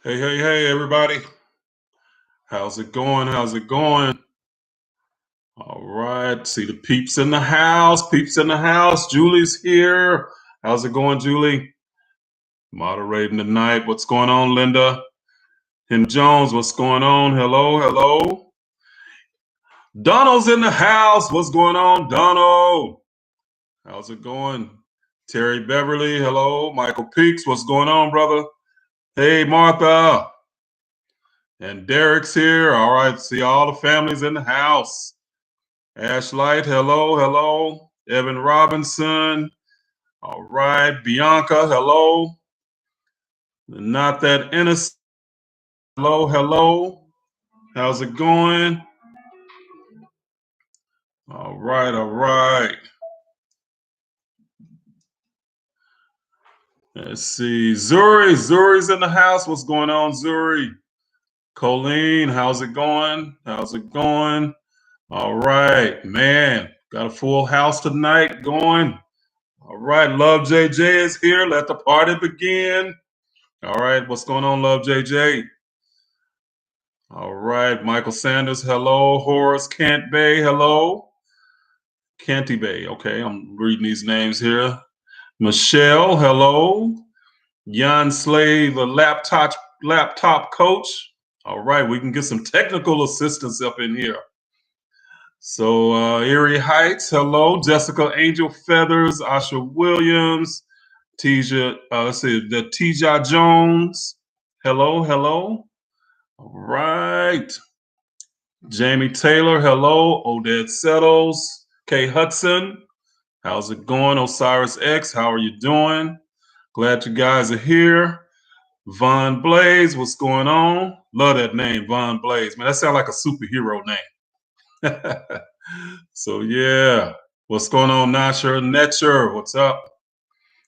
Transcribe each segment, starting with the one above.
Hey, hey, hey, everybody. How's it going? How's it going? All right. See the peeps in the house. Peeps in the house. Julie's here. How's it going, Julie? Moderating tonight. What's going on, Linda? Tim Jones, what's going on? Hello, hello. Donald's in the house. What's going on, Donald? How's it going? Terry Beverly, hello. Michael Peaks, what's going on, brother? Hey, Martha. And Derek's here. All right. See all the families in the house. Ash Light, hello, hello. Evan Robinson, all right. Bianca, hello. Not that innocent, hello, hello. How's it going? All right, all right. Let's see. Zuri's in the house. What's going on, Zuri? Colleen, how's it going? How's it going? All right, man. Got a full house tonight going. All right, Love JJ is here. Let the party begin. All right, what's going on, Love JJ? All right, Michael Sanders, hello. Horace Kent Bay, hello. Canty Bay, okay, I'm reading these names here. Michelle, hello. Jan Slave, the laptop coach. All right, we can get some technical assistance up in here. So Erie Heights, hello. Jessica Angel Feathers, Asha Williams, let's see, the Tija Jones, hello, hello. All right. Jamie Taylor, hello. Odette Settles, Kay Hudson, how's it going? Osiris X, how are you doing? Glad you guys are here. Von Blaze, what's going on? Love that name, Von Blaze. Man, that sounds like a superhero name. So yeah, what's going on, Nasher Netcher? What's up?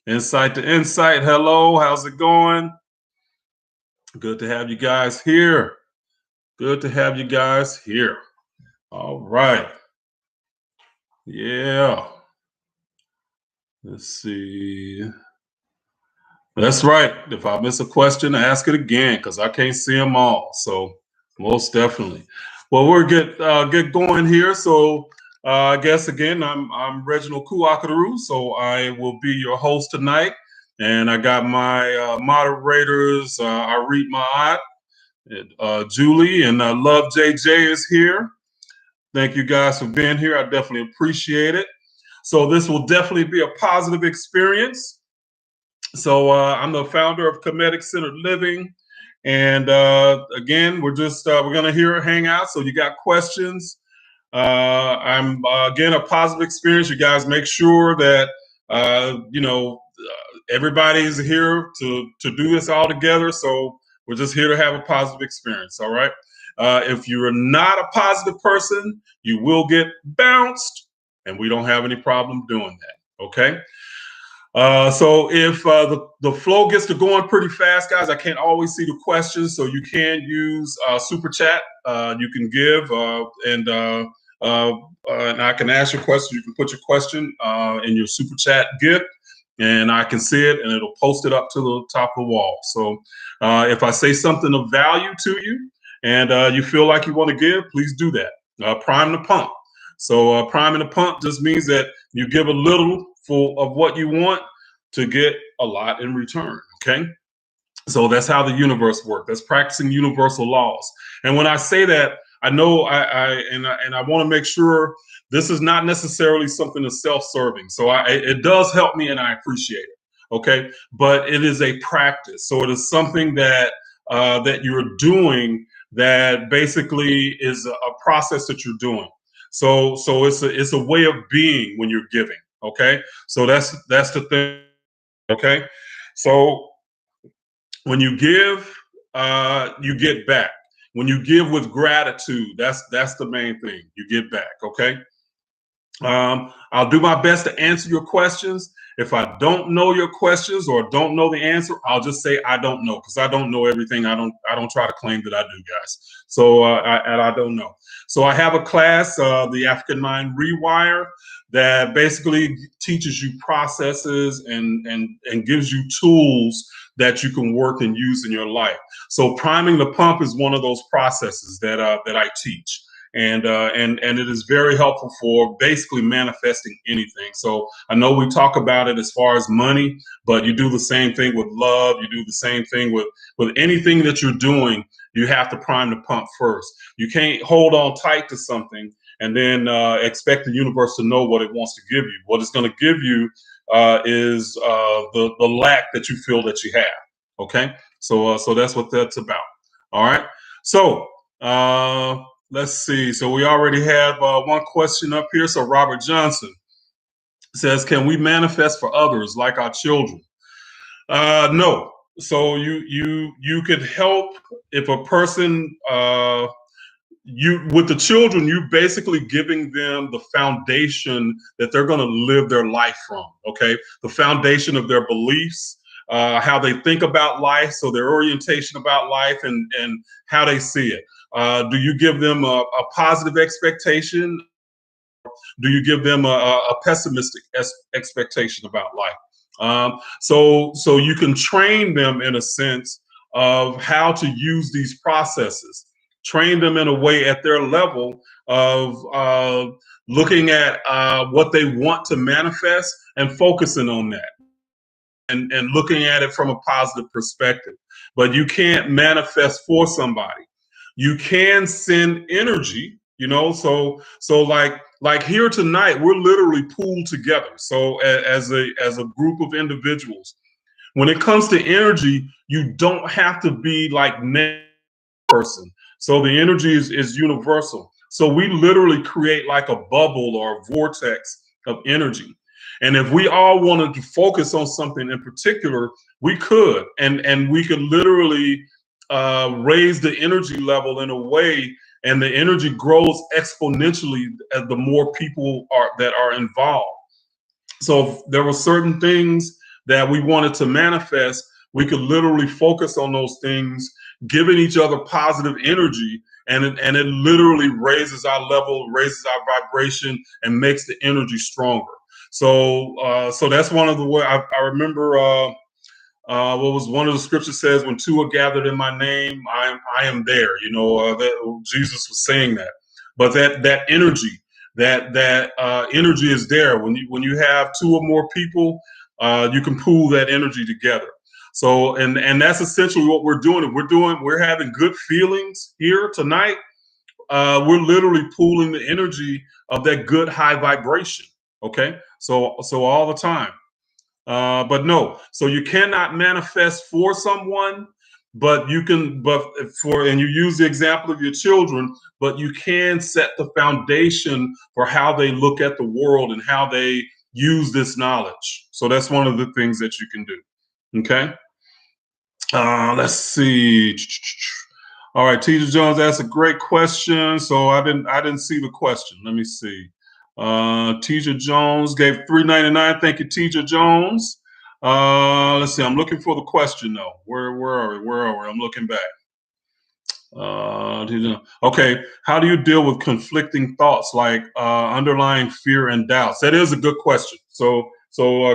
Insight to Insight, hello. How's it going? Good to have you guys here. Good to have you guys here. All right. Yeah. Let's see. That's right. If I miss a question, ask it again because I can't see them all. So most definitely. Well, we're get going here. So I guess again, I'm Reginald Kuakaru. So I will be your host tonight, and I got my moderators. I read my Julie and Love JJ is here. Thank you guys for being here. I definitely appreciate it. So this will definitely be a positive experience. So I'm the founder of Kemetic Centered Living, and again, we're gonna hang out. So you got questions? I'm again a positive experience. You guys make sure that everybody's here to do this all together. So we're just here to have a positive experience. All right. If you're not a positive person, you will get bounced, and we don't have any problem doing that. Okay. So if the flow gets to going pretty fast, guys, I can't always see the questions, so you can use super chat. You can give and I can ask your question. You can put your question in your super chat gift, and I can see it, and it'll post it up to the top of the wall. So if I say something of value to you, and you feel like you want to give, please do that. Prime the pump. So priming the pump just means that you give a little of what you want to get a lot in return. Okay. So that's how the universe works. That's practicing universal laws. And when I say that, I know I want to make sure this is not necessarily something that's self-serving. So it does help me, and I appreciate it. Okay, but it is a practice. So it is something that you're doing that basically is a process that you're doing. So it's a way of being when you're giving. Okay, so that's the thing. Okay, so when you give, you get back. When you give with gratitude, that's the main thing. You get back. Okay. I'll do my best to answer your questions. If I don't know your questions or don't know the answer, I'll just say I don't know, because I don't know everything. I don't try to claim that I do, guys. So I don't know. So I have a class, the African Mind Rewire, that basically teaches you processes and gives you tools that you can work and use in your life. So priming the pump is one of those processes that I teach, and it is very helpful for basically manifesting anything. So I know we talk about it as far as money, but you do the same thing with love. You do the same thing with anything that you're doing. You have to prime the pump first. You can't hold on tight to something and then expect the universe to know what it wants to give you. What it's going to give you is the lack that you feel that you have. Okay, so that's what that's about. All right, so. Let's see. So we already have one question up here. So Robert Johnson says, "Can we manifest for others like our children?" No. So you could help if a person you with the children, you basically giving them the foundation that they're going to live their life from. Okay, the foundation of their beliefs, how they think about life, so their orientation about life, and how they see it. Do you give them a positive expectation? Do you give them a pessimistic expectation about life? So you can train them in a sense of how to use these processes. Train them in a way at their level of looking at what they want to manifest and focusing on that, and looking at it from a positive perspective. But you can't manifest for somebody. You can send energy, so like here tonight, we're literally pooled together. So as a group of individuals, when it comes to energy, you don't have to be like person. So the energy is universal. So we literally create like a bubble or a vortex of energy. And if we all wanted to focus on something in particular, we could, and we could literally raise the energy level in a way, and the energy grows exponentially as the more people that are involved. So if there were certain things that we wanted to manifest, we could literally focus on those things, giving each other positive energy, and it literally raises our level, raises our vibration, and makes the energy stronger. So that's one of the way I remember. What was one of the scriptures says, "When two are gathered in my name, I am there." That Jesus was saying that. But that energy, that energy is there when you have two or more people. You can pool that energy together. So and that's essentially what we're doing. We're having good feelings here tonight. We're literally pooling the energy of that good high vibration. Okay, so all the time. But no, so you cannot manifest for someone, but you can, and you use the example of your children, but you can set the foundation for how they look at the world and how they use this knowledge. So that's one of the things that you can do. Okay. Let's see. All right, Teacher Jones asked a great question. So I didn't see the question. Let me see. Teacher Jones gave $3.99. Thank you, Teacher Jones. Let's see. I'm looking for the question though. Where are we? Where are we? I'm looking back. Okay. How do you deal with conflicting thoughts like underlying fear and doubts? That is a good question. So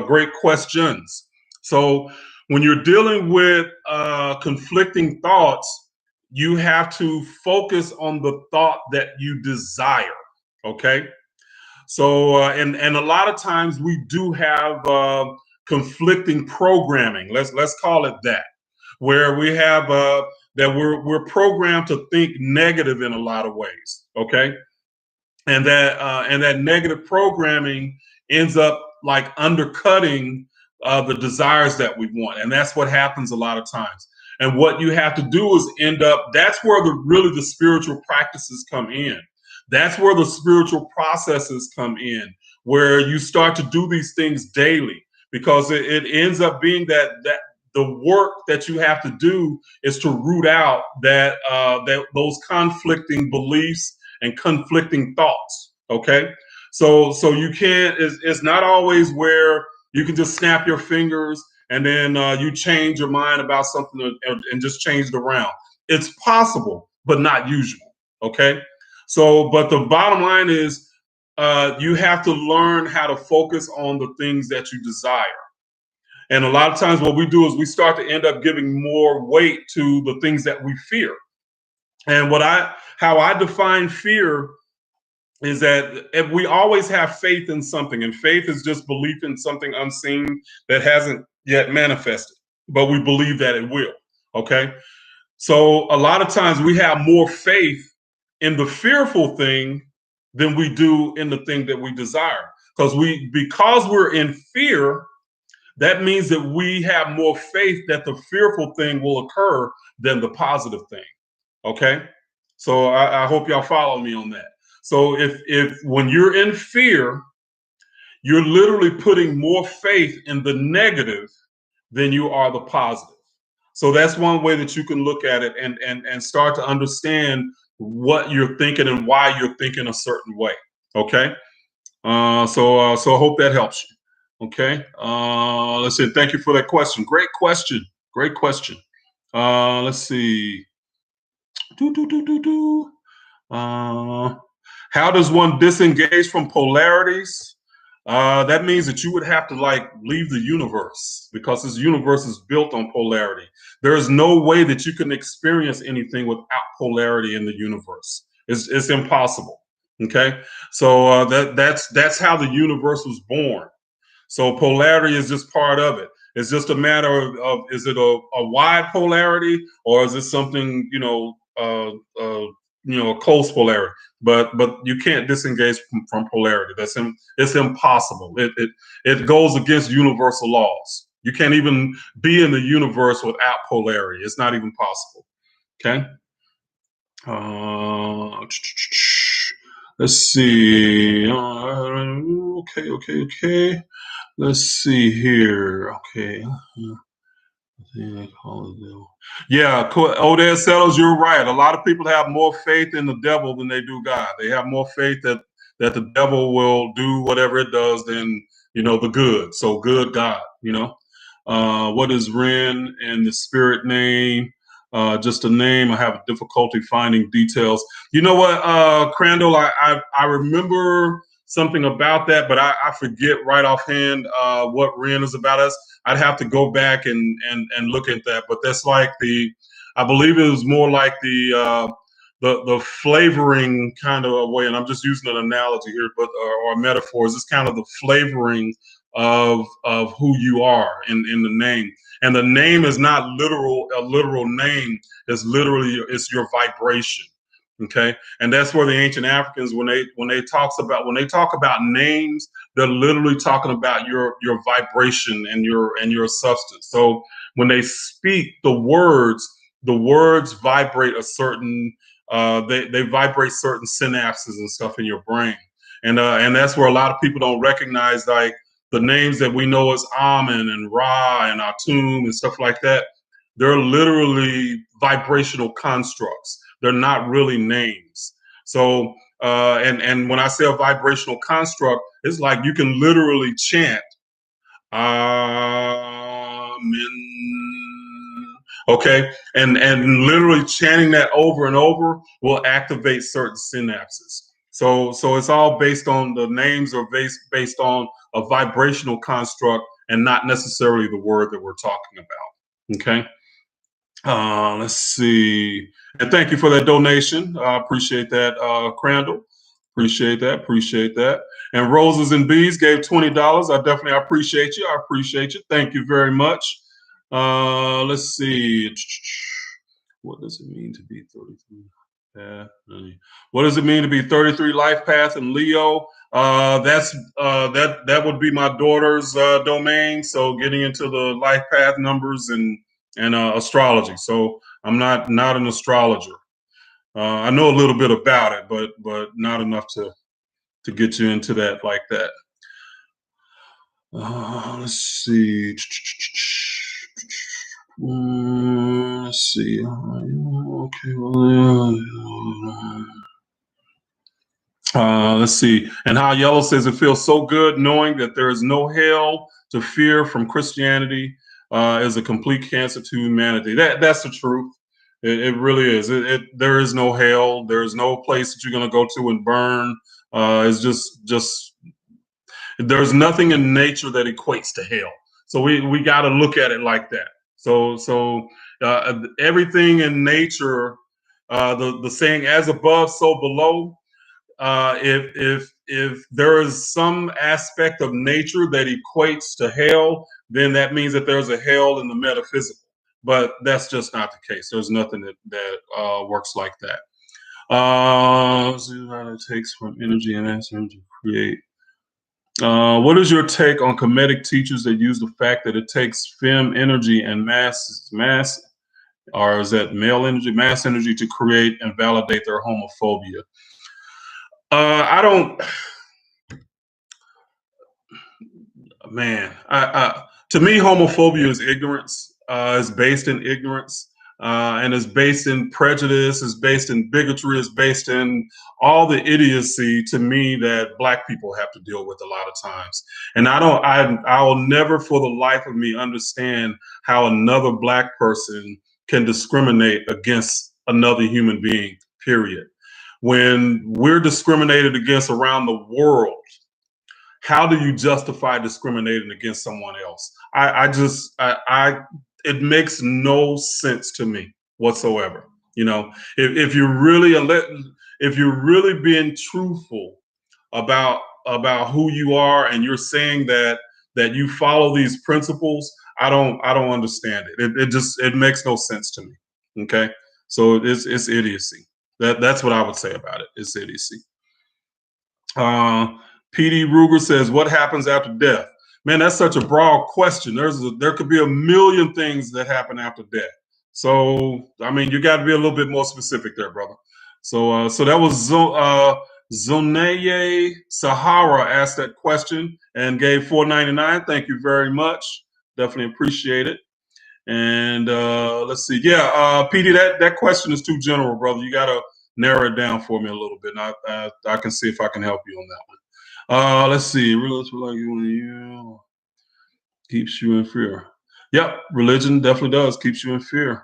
great questions. So when you're dealing with conflicting thoughts, you have to focus on the thought that you desire. Okay. So and a lot of times we do have conflicting programming. Let's call it that, where we have that we're programmed to think negative in a lot of ways. Okay, and that negative programming ends up like undercutting the desires that we want, and that's what happens a lot of times. And what you have to do is end up. That's where the spiritual practices come in. That's where the spiritual processes come in, where you start to do these things daily, because it ends up being that the work that you have to do is to root out that those conflicting beliefs and conflicting thoughts. Okay, So you can't. It's not always where you can just snap your fingers and then you change your mind about something and just change it around. It's possible, but not usual. Okay. So, but the bottom line is, you have to learn how to focus on the things that you desire. And a lot of times, what we do is we start to end up giving more weight to the things that we fear. And how I define fear is that if we always have faith in something, and faith is just belief in something unseen that hasn't yet manifested, but we believe that it will. Okay. So a lot of times we have more faith in the fearful thing than we do in the thing that we desire. Because we're in fear, that means that we have more faith that the fearful thing will occur than the positive thing. Okay. So I hope y'all follow me on that. So if when you're in fear, you're literally putting more faith in the negative than you are the positive. So that's one way that you can look at it and start to understand what you're thinking and why you're thinking a certain way. Okay. So I hope that helps you. Okay. Let's see. Thank you for that question. Great question. Great question. Let's see. Do, do, do, do, do. How does one disengage from polarities? That means that you would have to like leave the universe, because this universe is built on polarity. There is no way that you can experience anything without polarity in the universe. It's impossible. Okay, so that's how the universe was born. So polarity is just part of it. It's just a matter of is it a wide polarity, or is it something, a close polarity? But you can't disengage from polarity. It's impossible. It goes against universal laws. You can't even be in the universe without polarity. It's not even possible. Okay. Let's see. Okay. Let's see here. Okay. Yeah, Odell Settles, you're right. A lot of people have more faith in the devil than they do God. They have more faith that the devil will do whatever it does than, the good. So good God. What is Ren and the spirit name? Just a name. I have difficulty finding details. You know what, Crandall, I remember something about that, but I forget right offhand what Ren is about us. I'd have to go back and look at that. But that's like I believe it was more like the flavoring kind of a way. And I'm just using an analogy here, but or metaphors. It's kind of the flavoring of who you are in the name. And the name is not a literal name. It's your vibration. Okay. And that's where the ancient Africans, when they talk about names, they're literally talking about your vibration and your substance. So when they speak the words vibrate a certain they vibrate certain synapses and stuff in your brain. And that's where a lot of people don't recognize, like, the names that we know as Amen and Ra and Atum and stuff like that. They're literally vibrational constructs. They're not really names. So and when I say a vibrational construct, it's like you can literally chant Amen. Okay, and literally chanting that over and over will activate certain synapses. So it's all based on the names, or based on a vibrational construct, and not necessarily the word that we're talking about. Okay. Let's see. And thank you for that donation. I appreciate that, Crandall. Appreciate that. Appreciate that. And Roses and Bees gave $20. I definitely appreciate you. I appreciate you. Thank you very much. Let's see. What does it mean to be 33? What does it mean to be 33 life path in Leo? That would be my daughter's domain. So getting into the life path numbers and astrology. So I'm not an astrologer. I know a little bit about it, but not enough to get you into that like that. Let's see. Let's see. Okay. Let's see. And how Yellow says it feels so good knowing that there is no hell to fear from Christianity is a complete cancer to humanity. That's the truth. It really is. There is no hell. There is no place that you're going to go to and burn. It's just there's nothing in nature that equates to hell. So we got to look at it like that. So everything in nature, the saying "as above, so below." If there is some aspect of nature that equates to hell, then that means that there's a hell in the metaphysical. But that's just not the case. There's nothing that works like that. See how it takes from energy and mass energy to create. What is your take on Kemetic teachers that use the fact that it takes fem energy and mass, or is that male energy, mass energy to create and validate their homophobia? I don't, man. To me, homophobia is ignorance. It's based in ignorance, and it's based in prejudice. It's based in bigotry. It's based in all the idiocy to me that Black people have to deal with a lot of times. And I will never, for the life of me, understand how another Black person can discriminate against another human being. Period. When we're discriminated against around the world, how do you justify discriminating against someone else? It makes no sense to me whatsoever. You know, if you're really if you're really being truthful about who you are, and you're saying that you follow these principles, I don't understand it. It makes no sense to me. Okay, so it's idiocy. That's what I would say about it. It's idiocy. Uh, PD Ruger says, "What happens after death?" Man, that's such a broad question. There could be a million things that happen after death. So, I mean, you got to be a little bit more specific there, brother. So that was Zoneye Sahara asked that question and gave $4.99. Thank you very much. Definitely appreciate it. And let's see. Yeah, PD, that question is too general, brother. You got to narrow it down for me a little bit, and I can see if I can help you on that one. Let's see. Religion like you keeps you in fear. Yep, religion definitely does keeps you in fear.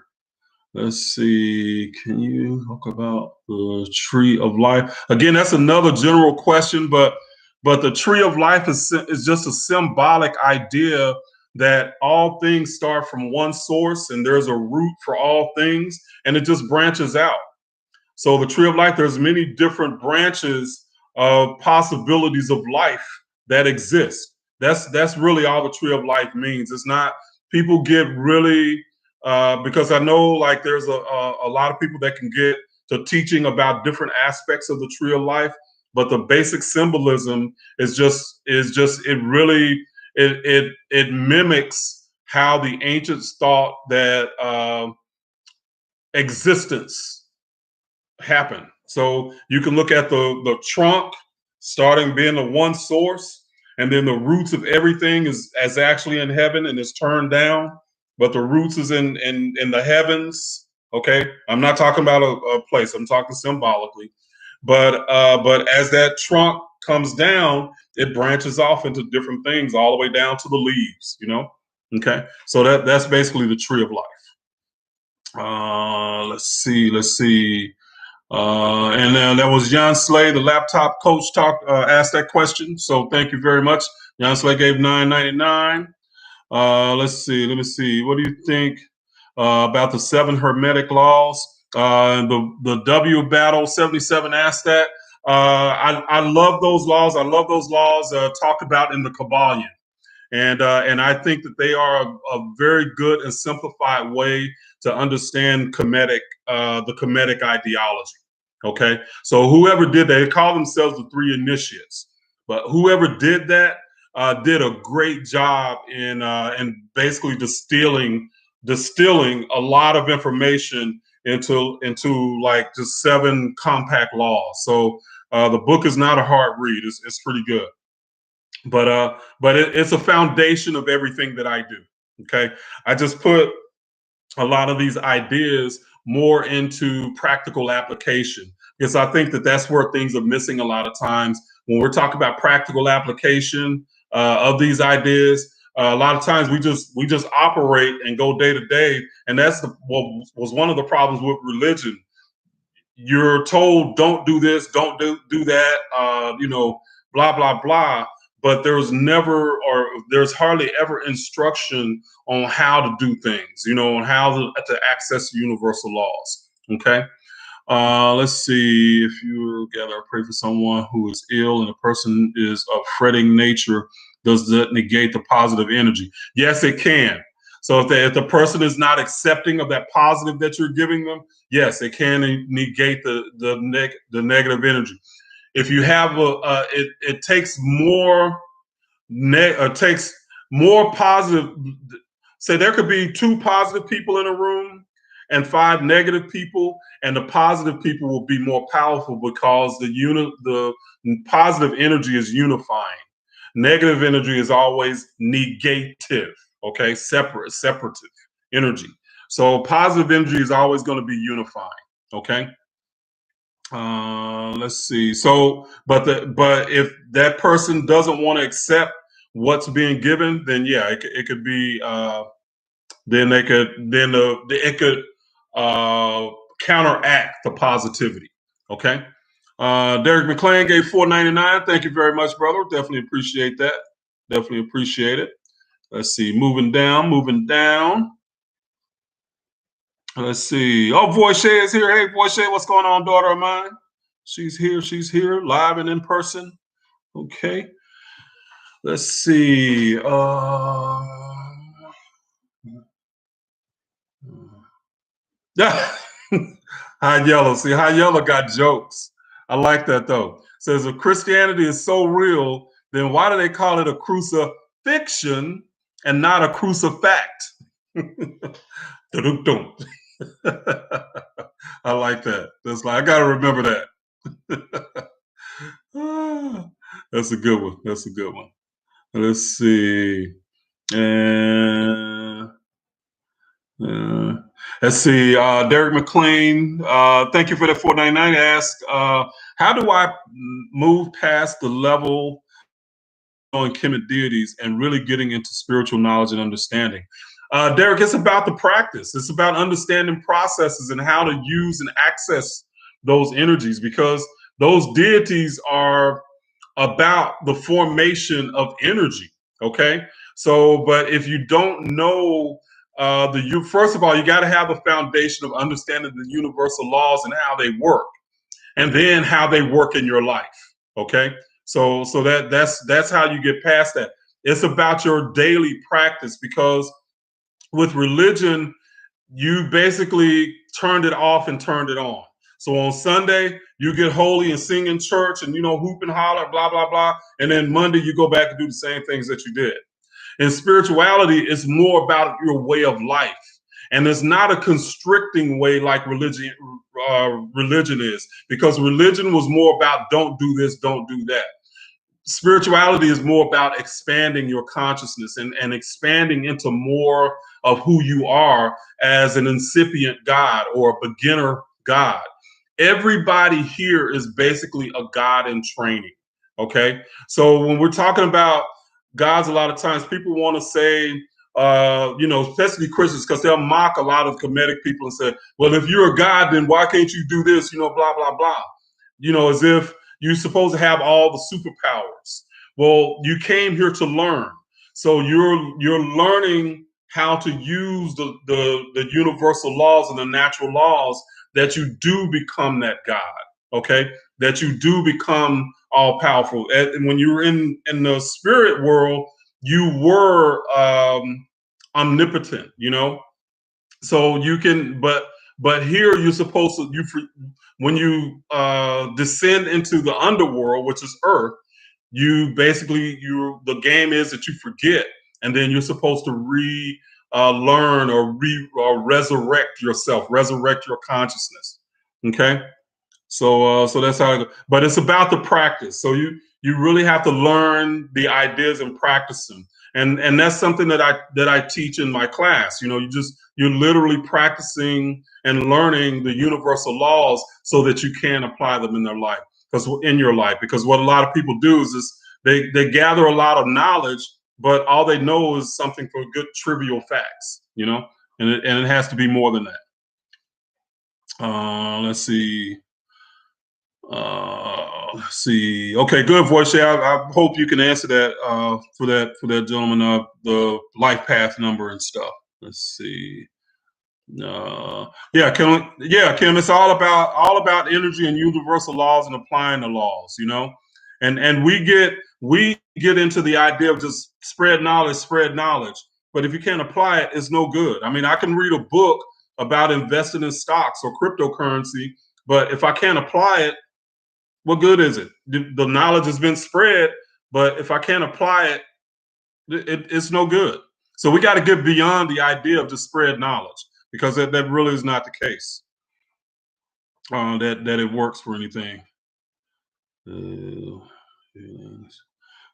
Let's see. Can you talk about the tree of life? Again, that's another general question, but the tree of life is just a symbolic idea that all things start from one source and there's a root for all things, and it just branches out. So the tree of life, there's many different branches of possibilities of life that exist. That's really all the tree of life means. It's not, people get really because I know like there's a lot of people that can get to teaching about different aspects of the tree of life, but the basic symbolism is just it mimics how the ancients thought that existence happen. So you can look at the trunk starting being the one source, and then the roots of everything is as actually in heaven and is turned down, but the roots is in the heavens. Okay, I'm not talking about a place. I'm talking symbolically. But as that trunk comes down, it branches off into different things all the way down to the leaves. You know. Okay, so that's basically the tree of life. Let's see. Let's see. And that was Jan Slay, the laptop coach, asked that question. So thank you very much. Jan Slay gave $9.99. Let's see. Let me see. What do you think about the 7 Hermetic laws? The W battle 77 asked that. I love those laws. I love those laws talked about in the Kabbalion. And I think that they are a very good and simplified way to understand the Kemetic ideology. Okay, so whoever did that, they call themselves the 3 initiates, but whoever did that did a great job in basically distilling a lot of information into like just 7 compact laws. So the book is not a hard read. It's pretty good. But it's a foundation of everything that I do. Okay, I just put a lot of these ideas more into practical application. because I think that that's where things are missing a lot of times when we're talking about practical application of these ideas. A lot of times we just operate and go day to day, and that's what was one of the problems with religion. You're told don't do this, don't do that, blah blah blah. But there's hardly ever instruction on how to do things, on how to access universal laws. Okay. Let's see. If you gather or pray for someone who is ill and the person is of fretting nature, does that negate the positive energy? Yes, it can. So if the person is not accepting of that positive that you're giving them, yes, it can negate the negative energy. If you have it takes more takes more positive. Say there could be 2 positive people in a room and 5 negative people, and the positive people will be more powerful because the positive energy is unifying. Negative energy is always negative. Okay, separative energy. So positive energy is always going to be unifying. Okay. Let's see. So, but if that person doesn't want to accept what's being given, then yeah, it could be. Then it could counteract the positivity. Okay. Derek McClain gave $4.99. Thank you very much, brother. Definitely appreciate that. Definitely appreciate it. Let's see. Moving down. Let's see. Oh, Voche is here. Hey, Voche, what's going on, daughter of mine? She's here, live and in person. Okay. Let's see. High Yellow. See, High Yellow got jokes. I like that though. Says if Christianity is so real, then why do they call it a crucifixion and not a crucifact? I like that. That's like I gotta remember that. That's a good one. That's a good one. Let's see. And let's see. Derek McLean, thank you for that $4.99. Ask, how do I move past the level on Kemet deities and really getting into spiritual knowledge and understanding? Derek, it's about the practice. It's about understanding processes and how to use and access those energies, because those deities are about the formation of energy. Okay. So, but if you don't know first of all, you got to have the foundation of understanding the universal laws and how they work, and then how they work in your life. Okay. So that's how you get past that. It's about your daily practice, because with religion, you basically turned it off and turned it on. So on Sunday, you get holy and sing in church and, hoop and holler, blah, blah, blah. And then Monday, you go back and do the same things that you did. And spirituality is more about your way of life. And it's not a constricting way like religion is, because religion was more about don't do this, don't do that. Spirituality is more about expanding your consciousness and expanding into more of who you are as an incipient God or a beginner God. Everybody here is basically a God in training. Okay. So when we're talking about gods, a lot of times people want to say, especially Christians, because they'll mock a lot of Kemetic people and say, well, if you're a God, then why can't you do this? Blah, blah, blah. As if you're supposed to have all the superpowers. Well, you came here to learn. So you're learning how to use the universal laws and the natural laws, that you do become that God. Okay. That you do become all powerful. And when you were in the spirit world, you were omnipotent, so you can, but here you're supposed to, when you descend into the underworld, which is earth, you basically, the game is that you forget, and then you're supposed to learn or resurrect yourself, resurrect your consciousness. Okay. So that's how it goes. But it's about the practice. So you really have to learn the ideas and practice them. And that's something that I teach in my class. You're literally practicing and learning the universal laws so that you can apply them in your life. Because what a lot of people do is they gather a lot of knowledge, but all they know is something for good trivial facts, and it has to be more than that. Let's see. Let's see. Okay, good, Voche. I hope you can answer that for that gentleman, the life path number and stuff. Let's see. Kim, it's all about energy and universal laws and applying the laws, and we get into the idea of just spread knowledge, but if you can't apply it, it's no good. I mean, I can read a book about investing in stocks or cryptocurrency, but if I can't apply it, what good is it? The knowledge has been spread, but if I can't apply it, it's no good. So we got to get beyond the idea of just spread knowledge, because that really is not the case. That it works for anything.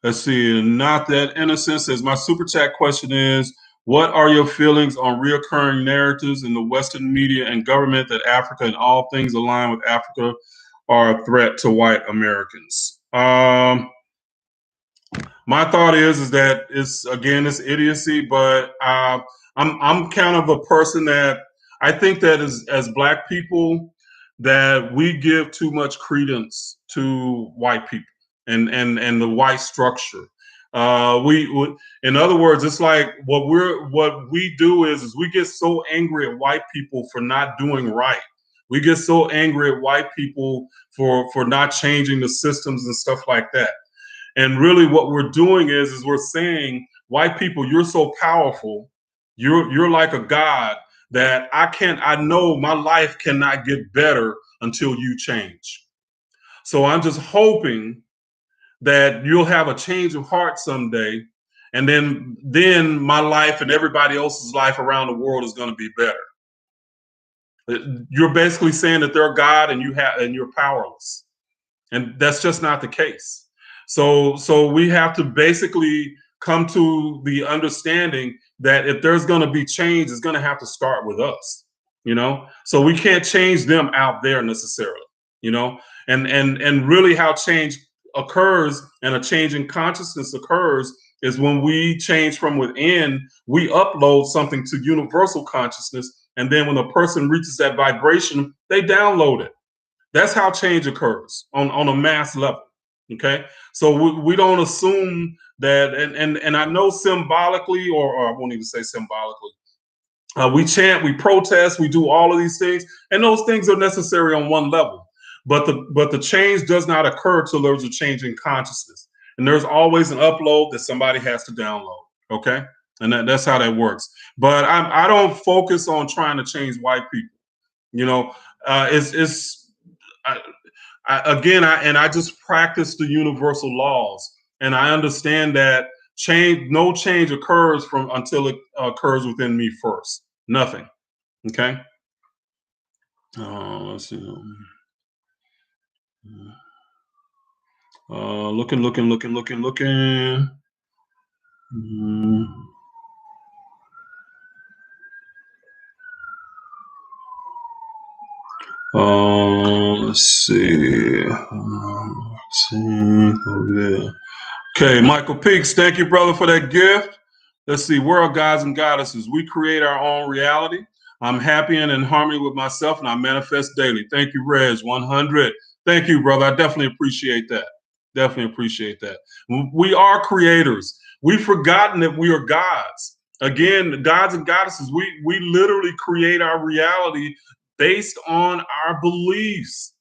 Let's see. Not that innocent says, my super chat question is, what are your feelings on reoccurring narratives in the Western media and government that Africa and all things aligned with Africa are a threat to white Americans? My thought is that it's idiocy, but I'm kind of a person that I think that as Black people that we give too much credence to white people and the white structure. In other words, it's like what we do is we get so angry at white people for not doing right. We get so angry at white people for not changing the systems and stuff like that. And really what we're doing is we're saying, white people, you're so powerful. You're like a god that I know my life cannot get better until you change. So I'm just hoping that you'll have a change of heart someday. And then my life and everybody else's life around the world is going to be better. You're basically saying that they're God and you're powerless. And that's just not the case. So we have to basically come to the understanding that if there's going to be change, it's going to have to start with us, So we can't change them out there necessarily, and really how change occurs and a change in consciousness occurs is when we change from within, we upload something to universal consciousness. And then when a person reaches that vibration, they download it. That's how change occurs on a mass level. Okay, so we don't assume that, and I know symbolically, or I won't even say symbolically, we chant, we protest, we do all of these things, and those things are necessary on one level. But the change does not occur till there's a change in consciousness, and there's always an upload that somebody has to download. Okay, and that's how that works. But I don't focus on trying to change white people. I just practice the universal laws, and I understand that no change occurs until it occurs within me first. Nothing. Okay. Let's see. Looking. Let's see. Okay, Michael Peaks, thank you, brother, for that gift. Let's see. We're gods and goddesses. We create our own reality. I'm happy and in harmony with myself, and I manifest daily. Thank you, Reg 100. Thank you, brother. I definitely appreciate that. We are creators. We've forgotten that we are gods. Again, gods and goddesses, we literally create our reality based on our beliefs,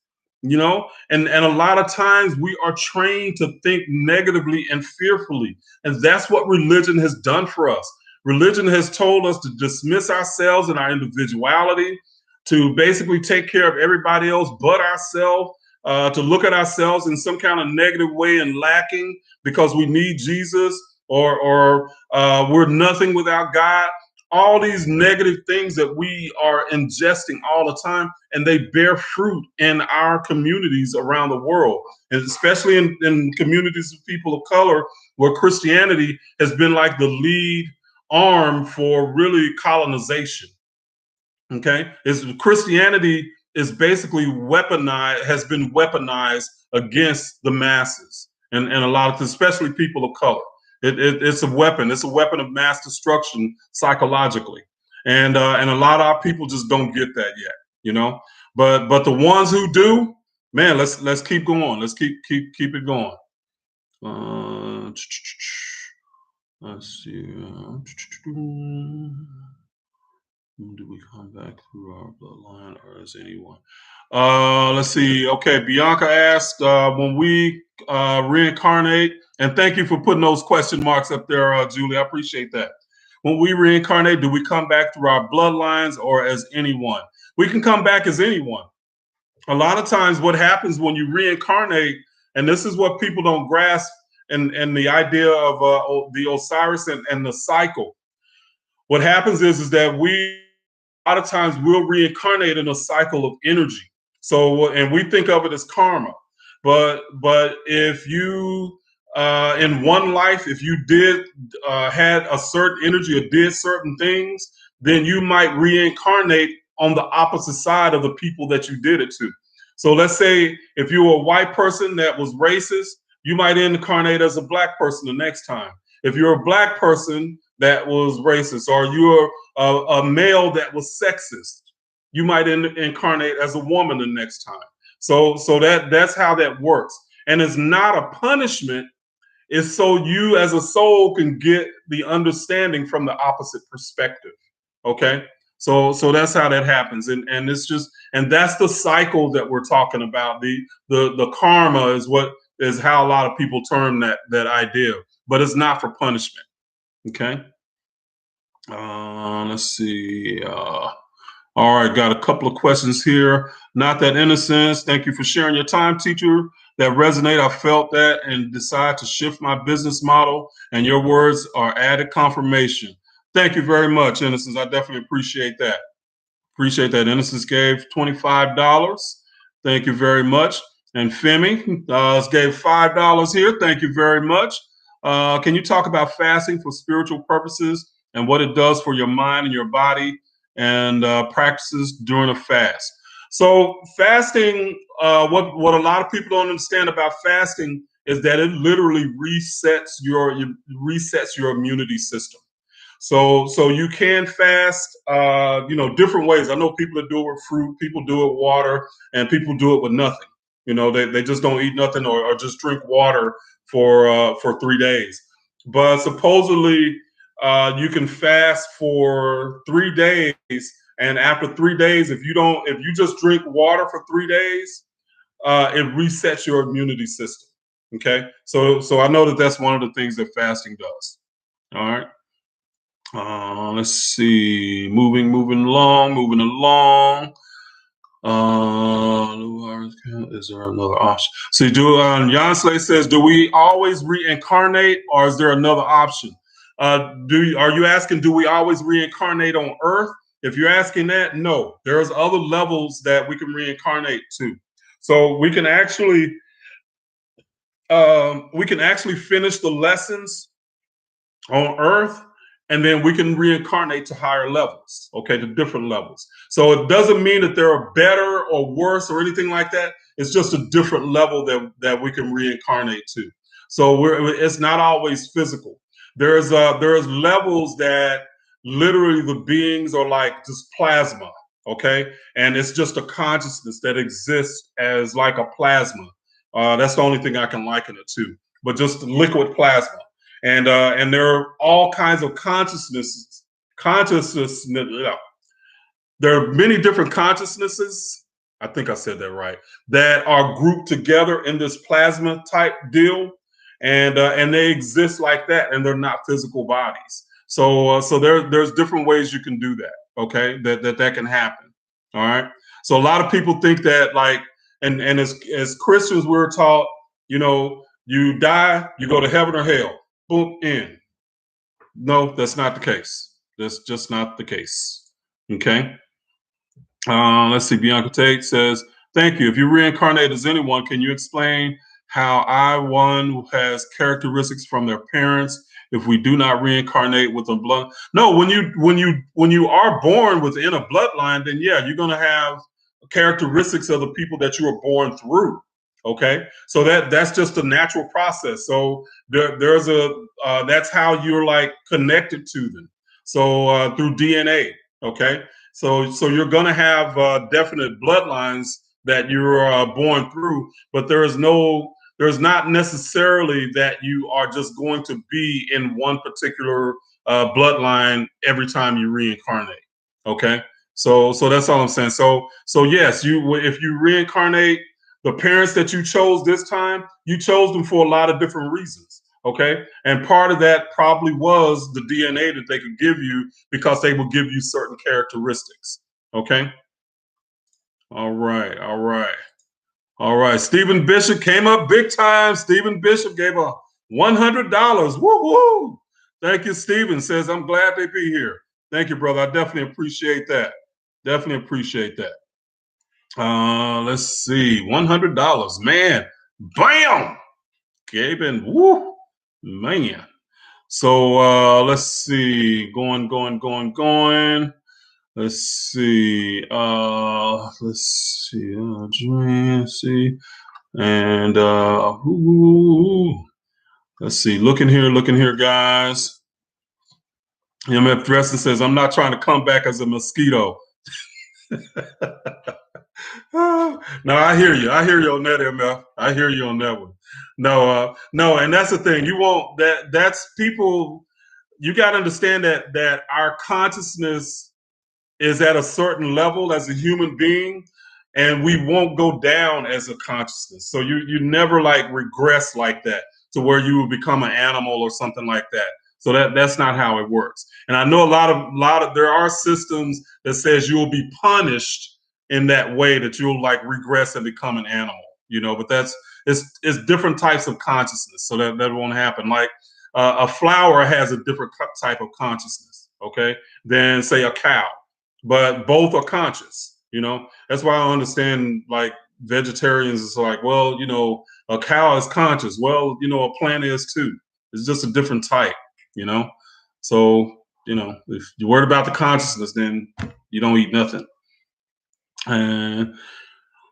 and a lot of times we are trained to think negatively and fearfully. And that's what religion has done for us. Religion has told us to dismiss ourselves and our individuality, to basically take care of everybody else but ourselves, to look at ourselves in some kind of negative way and lacking because we need Jesus, or we're nothing without God. all these negative things that we are ingesting all the time, and they bear fruit in our communities around the world, and especially in communities of people of color, where Christianity has been like the lead arm for really colonization. Okay, is Christianity is basically weaponized, has been weaponized against the masses, and a lot of, especially people of color. It's a weapon. It's a weapon of mass destruction psychologically, and a lot of our people just don't get that yet, you know. But the ones who do, man, let's keep going. Let's keep it going. Let's see. Do we come back through our bloodline, or is anyone? Let's see. Okay, Bianca asked, when we reincarnate, and thank you for putting those question marks up there, Julie. I appreciate that. When we reincarnate, do we come back through our bloodlines or as anyone? We can come back as anyone. A lot of times, what happens when you reincarnate, and this is what people don't grasp, and the idea of the Osiris and the cycle. What happens is that a lot of times we'll reincarnate in a cycle of energy. So, and we think of it as karma. But if you in one life, if you did had a certain energy or did certain things, then you might reincarnate on the opposite side of the people that you did it to. So let's say if you were a white person that was racist, you might incarnate as a black person the next time. If you're a black person that was racist, or you're a male that was sexist, you might incarnate as a woman the next time. So that's how that works. And it's not a punishment. It's so you as a soul can get the understanding from the opposite perspective. Okay. So that's how that happens. And it's just, and that's the cycle that we're talking about. The karma is how a lot of people term that idea, but it's not for punishment. Okay. Let's see. All right, got a couple of questions here. Not that innocence. Thank you for sharing your time, teacher. That resonate. I felt that and decided to shift my business model. And your words are added confirmation. Thank you very much, Innocence. I definitely appreciate that. Appreciate that. Innocence gave $25. Thank you very much. And Femi gave $5 here. Thank you very much. Can you talk about fasting for spiritual purposes and what it does for your mind and your body, and practices during a fast? So fasting, what a lot of people don't understand about fasting is that it literally resets your immunity system. So you can fast, different ways. I know people that do it with fruit, people do it with water, and people do it with nothing. They just don't eat nothing, or just drink water for 3 days. But supposedly, you can fast for 3 days, and after 3 days, if you just drink water for 3 days, it resets your immunity system. Okay, so I know that's one of the things that fasting does. All right. Let's see. Moving along. Is there another option? See, Yansley says, do we always reincarnate, or is there another option? Are you asking, do we always reincarnate on Earth? If you're asking that, no. There's other levels that we can reincarnate to. So we can actually finish the lessons on Earth, and then we can reincarnate to higher levels, okay, to different levels. So it doesn't mean that they're better or worse or anything like that. It's just a different level that we can reincarnate to. So it's not always physical. There's levels that literally the beings are like just plasma, okay, and it's just a consciousness that exists as like a plasma. That's the only thing I can liken it to, but just liquid plasma. And there are all kinds of consciousnesses. There are many different consciousnesses. I think I said that right. That are grouped together in this plasma type deal, and they exist like that, and they're not physical bodies. So there's different ways you can do that. Okay, that can happen. All right. So a lot of people think that, like, and as Christians we're taught, you die, you go to heaven or hell. Boom, in. No, that's not the case. That's just not the case. Okay. Let's see. Bianca Tate says, "Thank you. If you reincarnate as anyone, can you explain how I1 has characteristics from their parents if we do not reincarnate with a blood?" No, when you are born within a bloodline, then yeah, you're gonna have characteristics of the people that you were born through. Okay, so that's just a natural process. So there's a that's how you're like connected to them. So through DNA. Okay, so you're going to have definite bloodlines that you're born through, but there's not necessarily that you are just going to be in one particular bloodline every time you reincarnate. Okay, so that's all I'm saying. So yes, if you reincarnate, the parents that you chose this time, you chose them for a lot of different reasons. Okay, and part of that probably was the DNA that they could give you because they will give you certain characteristics. Okay. All right. All right. All right. Stephen Bishop came up big time. Stephen Bishop gave a $100. Woo woo. Thank you, Stephen. Says, I'm glad they be here. Thank you, brother. I definitely appreciate that. Definitely appreciate that. Let's see. $100. Man. Bam. Gaben. Woo. Man. So let's see. Going. Let's see. Dream, see. And let's see. Looking here, guys. MF Dresden says, I'm not trying to come back as a mosquito. No, I hear you. I hear you on that, MF. I hear you on that one. No, and that's the thing. You won't that's people, you gotta understand that our consciousness is at a certain level as a human being, and we won't go down as a consciousness. So you never like regress like that to where you will become an animal or something like that. So that's not how it works. And I know a lot of there are systems that says you will be punished in that way, that you'll like regress and become an animal, but it's different types of consciousness. So that won't happen. Like a flower has a different type of consciousness, okay, than say a cow, but both are conscious. That's why I understand like vegetarians is like, well, a cow is conscious. Well, a plant is too. It's just a different type. So if you're worried about the consciousness, then you don't eat nothing. And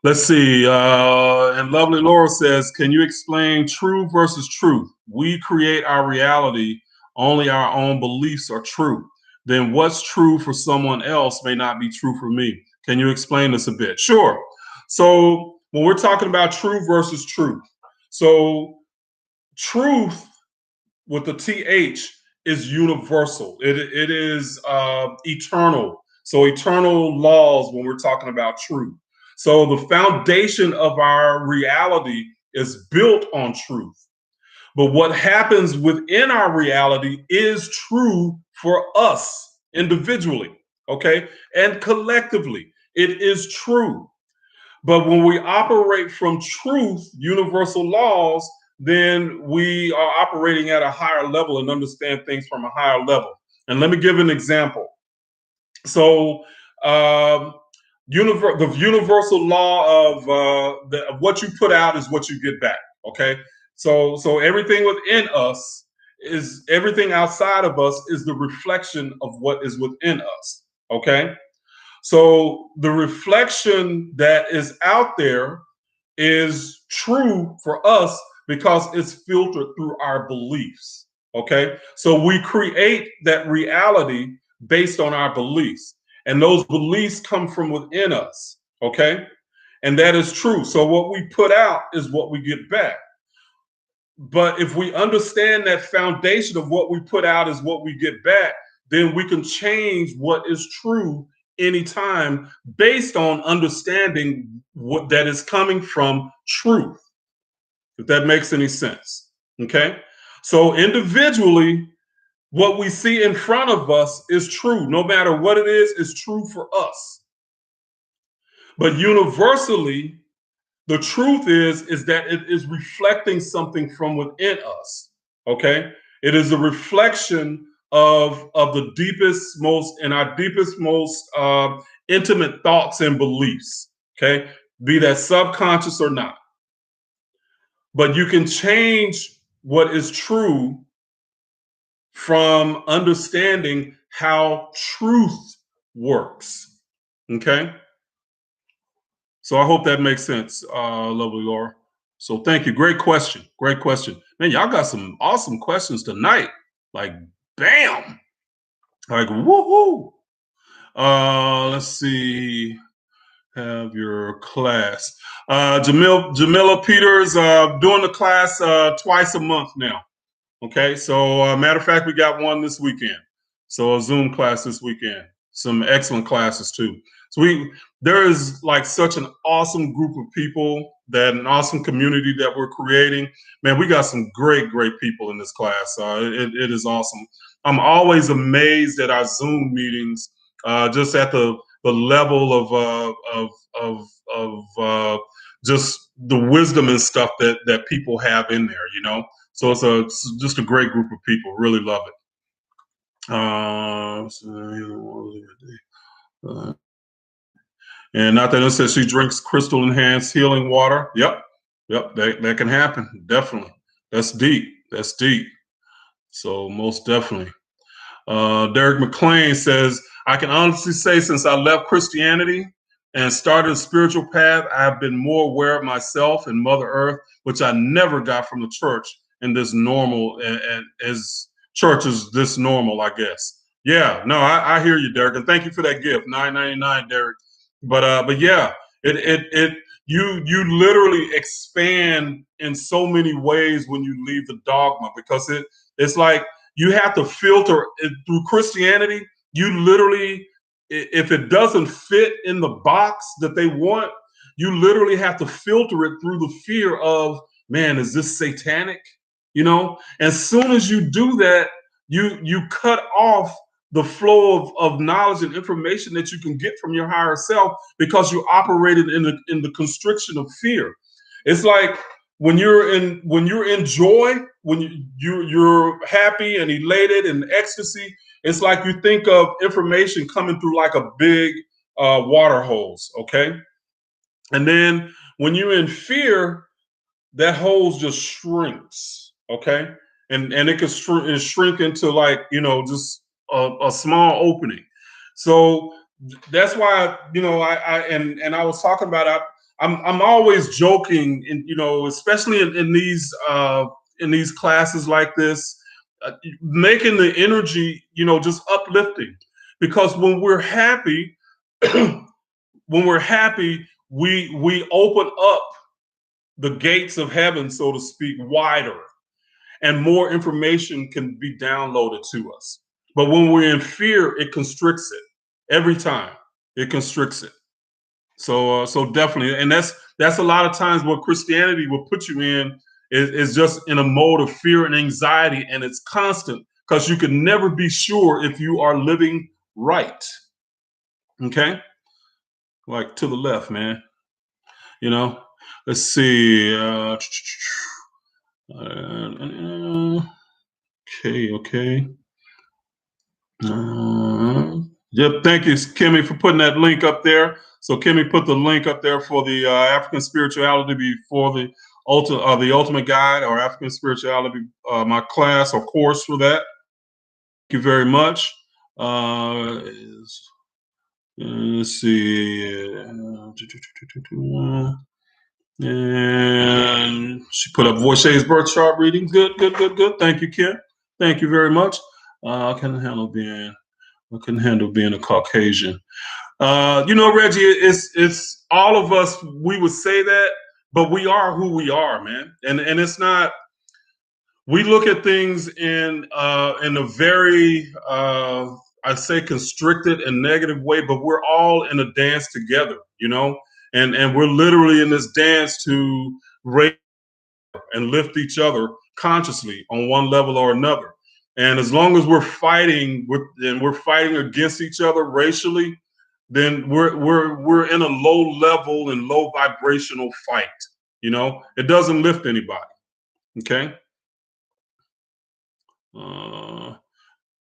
let's see. And Lovely Laura says, can you explain true versus truth? We create our reality. Only our own beliefs are true. Then what's true for someone else may not be true for me. Can you explain this a bit? Sure. So when we're talking about true versus truth, so truth with the TH is universal. It is eternal. So eternal laws when we're talking about truth. So the foundation of our reality is built on truth. But what happens within our reality is true for us individually, okay? And collectively, it is true. But when we operate from truth, universal laws, then we are operating at a higher level and understand things from a higher level. And let me give an example. So, the universal law of what you put out is what you get back. Okay, so everything within us is everything outside of us is the reflection of what is within us. Okay, so the reflection that is out there is true for us because it's filtered through our beliefs. Okay, so we create that reality based on our beliefs, and those beliefs come from within us. Okay, and that is true. So what we put out is what we get back. But if we understand that foundation of what we put out is what we get back, then we can change what is true anytime based on understanding what that is coming from truth, if that makes any sense. Okay, so individually what we see in front of us is true. No matter what it is true for us. But universally, the truth is that it is reflecting something from within us. Okay, it is a reflection of the deepest, most in our deepest, most intimate thoughts and beliefs. Okay, be that subconscious or not. But you can change what is true from understanding how truth works. Okay. So I hope that makes sense, lovely Laura. So thank you. Great question. Great question. Man, y'all got some awesome questions tonight. Like, bam. Like, woohoo. Let's see. Have your class. Jamila Peters doing the class twice a month now. Okay, so matter of fact, we got one this weekend. So a Zoom class this weekend. Some excellent classes too. So there is like such an awesome group of people, that an awesome community that we're creating. Man, we got some great, great people in this class. It is awesome. I'm always amazed at our Zoom meetings, just at the level of just the wisdom and stuff that people have in there. So it's just a great group of people. Really love it. And not that it says she drinks crystal enhanced healing water. Yep, that can happen. Definitely. That's deep. That's deep. So most definitely. Derek McLean says, I can honestly say since I left Christianity and started a spiritual path, I have been more aware of myself and Mother Earth, which I never got from the church and this normal, and as church is this normal, I guess. Yeah, no, I hear you, Derek, and thank you for that gift, $9.99, Derek. But yeah, you literally expand in so many ways when you leave the dogma, because it's like you have to filter it through Christianity. You literally, if it doesn't fit in the box that they want, you literally have to filter it through the fear of, man, is this satanic? As soon as you do that, you cut off the flow of knowledge and information that you can get from your higher self, because you operated in the constriction of fear. It's like when you're in joy, when you're happy and elated and ecstasy, it's like you think of information coming through like a big water hose, okay? And then when you're in fear, that hose just shrinks, okay? And it can shrink into like, just a small opening. So that's why, I was talking about, I'm always joking, and especially in these classes like this, making the energy, just uplifting, because when we're happy, we open up the gates of heaven, so to speak, wider, and more information can be downloaded to us. But when we're in fear, it constricts it every time. It constricts it. So definitely, and that's a lot of times what Christianity will put you in is just in a mode of fear and anxiety, and it's constant, because you can never be sure if you are living right. Okay, like to the left, man. Let's see. Okay. Yep. Thank you, Kimmy, for putting that link up there. So Kimmy put the link up there for the African Spirituality before the Ultimate Guide, or African Spirituality, my class or course for that. Thank you very much. Let's see. And she put up Voche's birth chart reading. Good. Thank you, Kim. Thank you very much. I couldn't handle being a Caucasian. Reggie, it's all of us. We would say that, but we are who we are, man. And it's not. We look at things in a very I'd say constricted and negative way, but we're all in a dance together, and we're literally in this dance to raise and lift each other consciously on one level or another. And as long as we're fighting against each other racially, then we're in a low level and low vibrational fight. It doesn't lift anybody. Okay.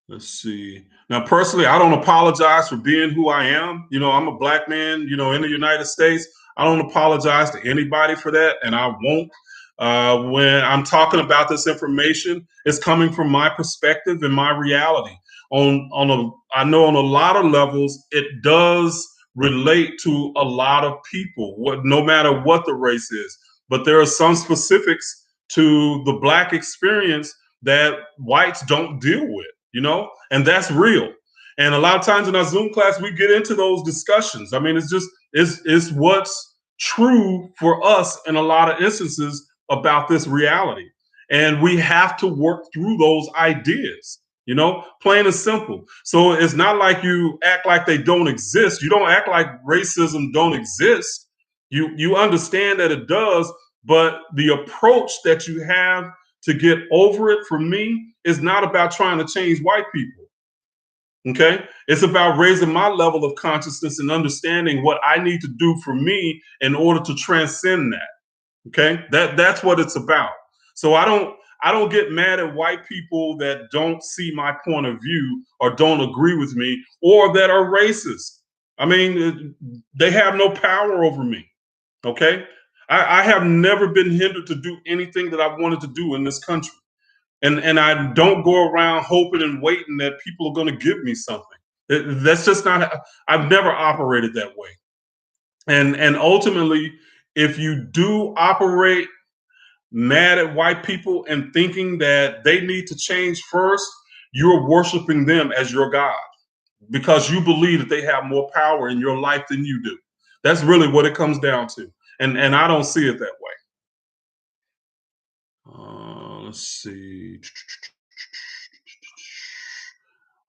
Let's see. Now, personally, I don't apologize for being who I am. I'm a black man, in the United States. I don't apologize to anybody for that, and I won't. When I'm talking about this information, it's coming from my perspective and my reality. I know on a lot of levels, it does relate to a lot of people, no matter what the race is. But there are some specifics to the black experience that whites don't deal with. And that's real. And a lot of times in our Zoom class, we get into those discussions. I mean, it's what's true for us in a lot of instances about this reality. And we have to work through those ideas, plain and simple. So it's not like you act like they don't exist. You don't act like racism don't exist. You understand that it does, but the approach that you have to get over it, for me, is not about trying to change white people. Okay? It's about raising my level of consciousness and understanding what I need to do for me in order to transcend that. Okay? That's what it's about. So I don't get mad at white people that don't see my point of view or don't agree with me or that are racist. I mean, they have no power over me. Okay? I have never been hindered to do anything that I wanted to do in this country. And I don't go around hoping and waiting that people are going to give me something. That's just not. I've never operated that way. And ultimately, if you do operate mad at white people and thinking that they need to change first, you're worshiping them as your God because you believe that they have more power in your life than you do. That's really what it comes down to. And I don't see it that way. Let's see.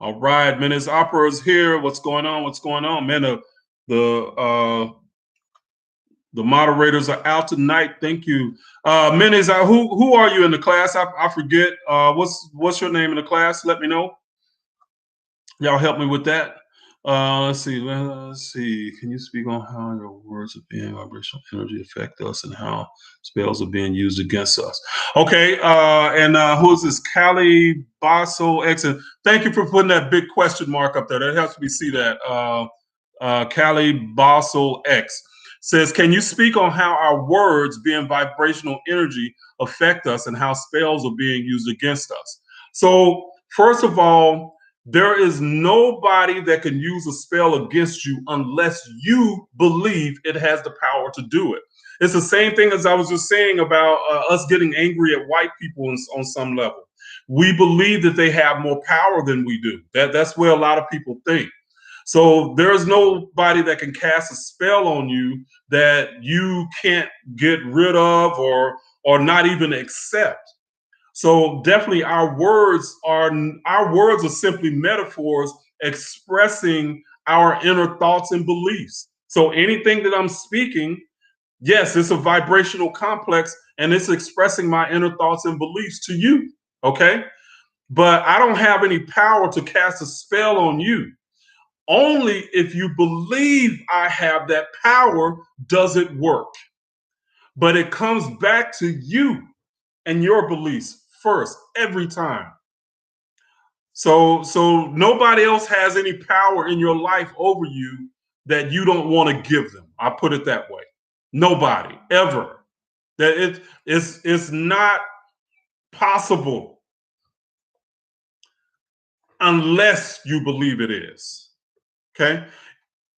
All right, man. His opera is here. What's going on? What's going on, man? The the moderators are out tonight. Thank you, Menes. Who are you in the class? I forget. What's your name in the class? Let me know. Y'all help me with that. Let's see. Let's see. Can you speak on how your words of being vibrational energy affect us and how spells are being used against us? Okay. And who is this? Callie Basso X. And thank you for putting that big question mark up there. That helps me see that. Callie Basso X says, can you speak on how our words being vibrational energy affect us and how spells are being used against us? So, first of all, there is nobody that can use a spell against you unless you believe it has the power to do it. It's the same thing as I was just saying about us getting angry at white people on some level. We believe that they have more power than we do. That's where a lot of people think. So there's nobody that can cast a spell on you that you can't get rid of or not even accept. So definitely our words are simply metaphors expressing our inner thoughts and beliefs. So anything that I'm speaking, yes, it's a vibrational complex and it's expressing my inner thoughts and beliefs to you. Okay. But I don't have any power to cast a spell on you. Only if you believe I have that power does it work. But it comes back to you and your beliefs first every time. So nobody else has any power in your life over you that you don't want to give them. I put it that way. Nobody ever. That it's not possible unless you believe it is. Okay?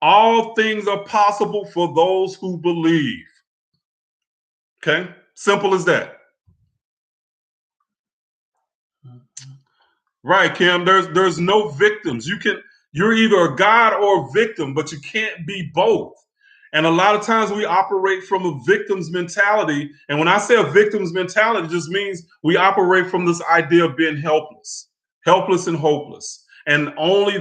All things are possible for those who believe. Okay? Simple as that. Right, Kim. There's no victims. You're either a god or a victim, but you can't be both. And a lot of times we operate from a victim's mentality. And when I say a victim's mentality, it just means we operate from this idea of being helpless and hopeless. And only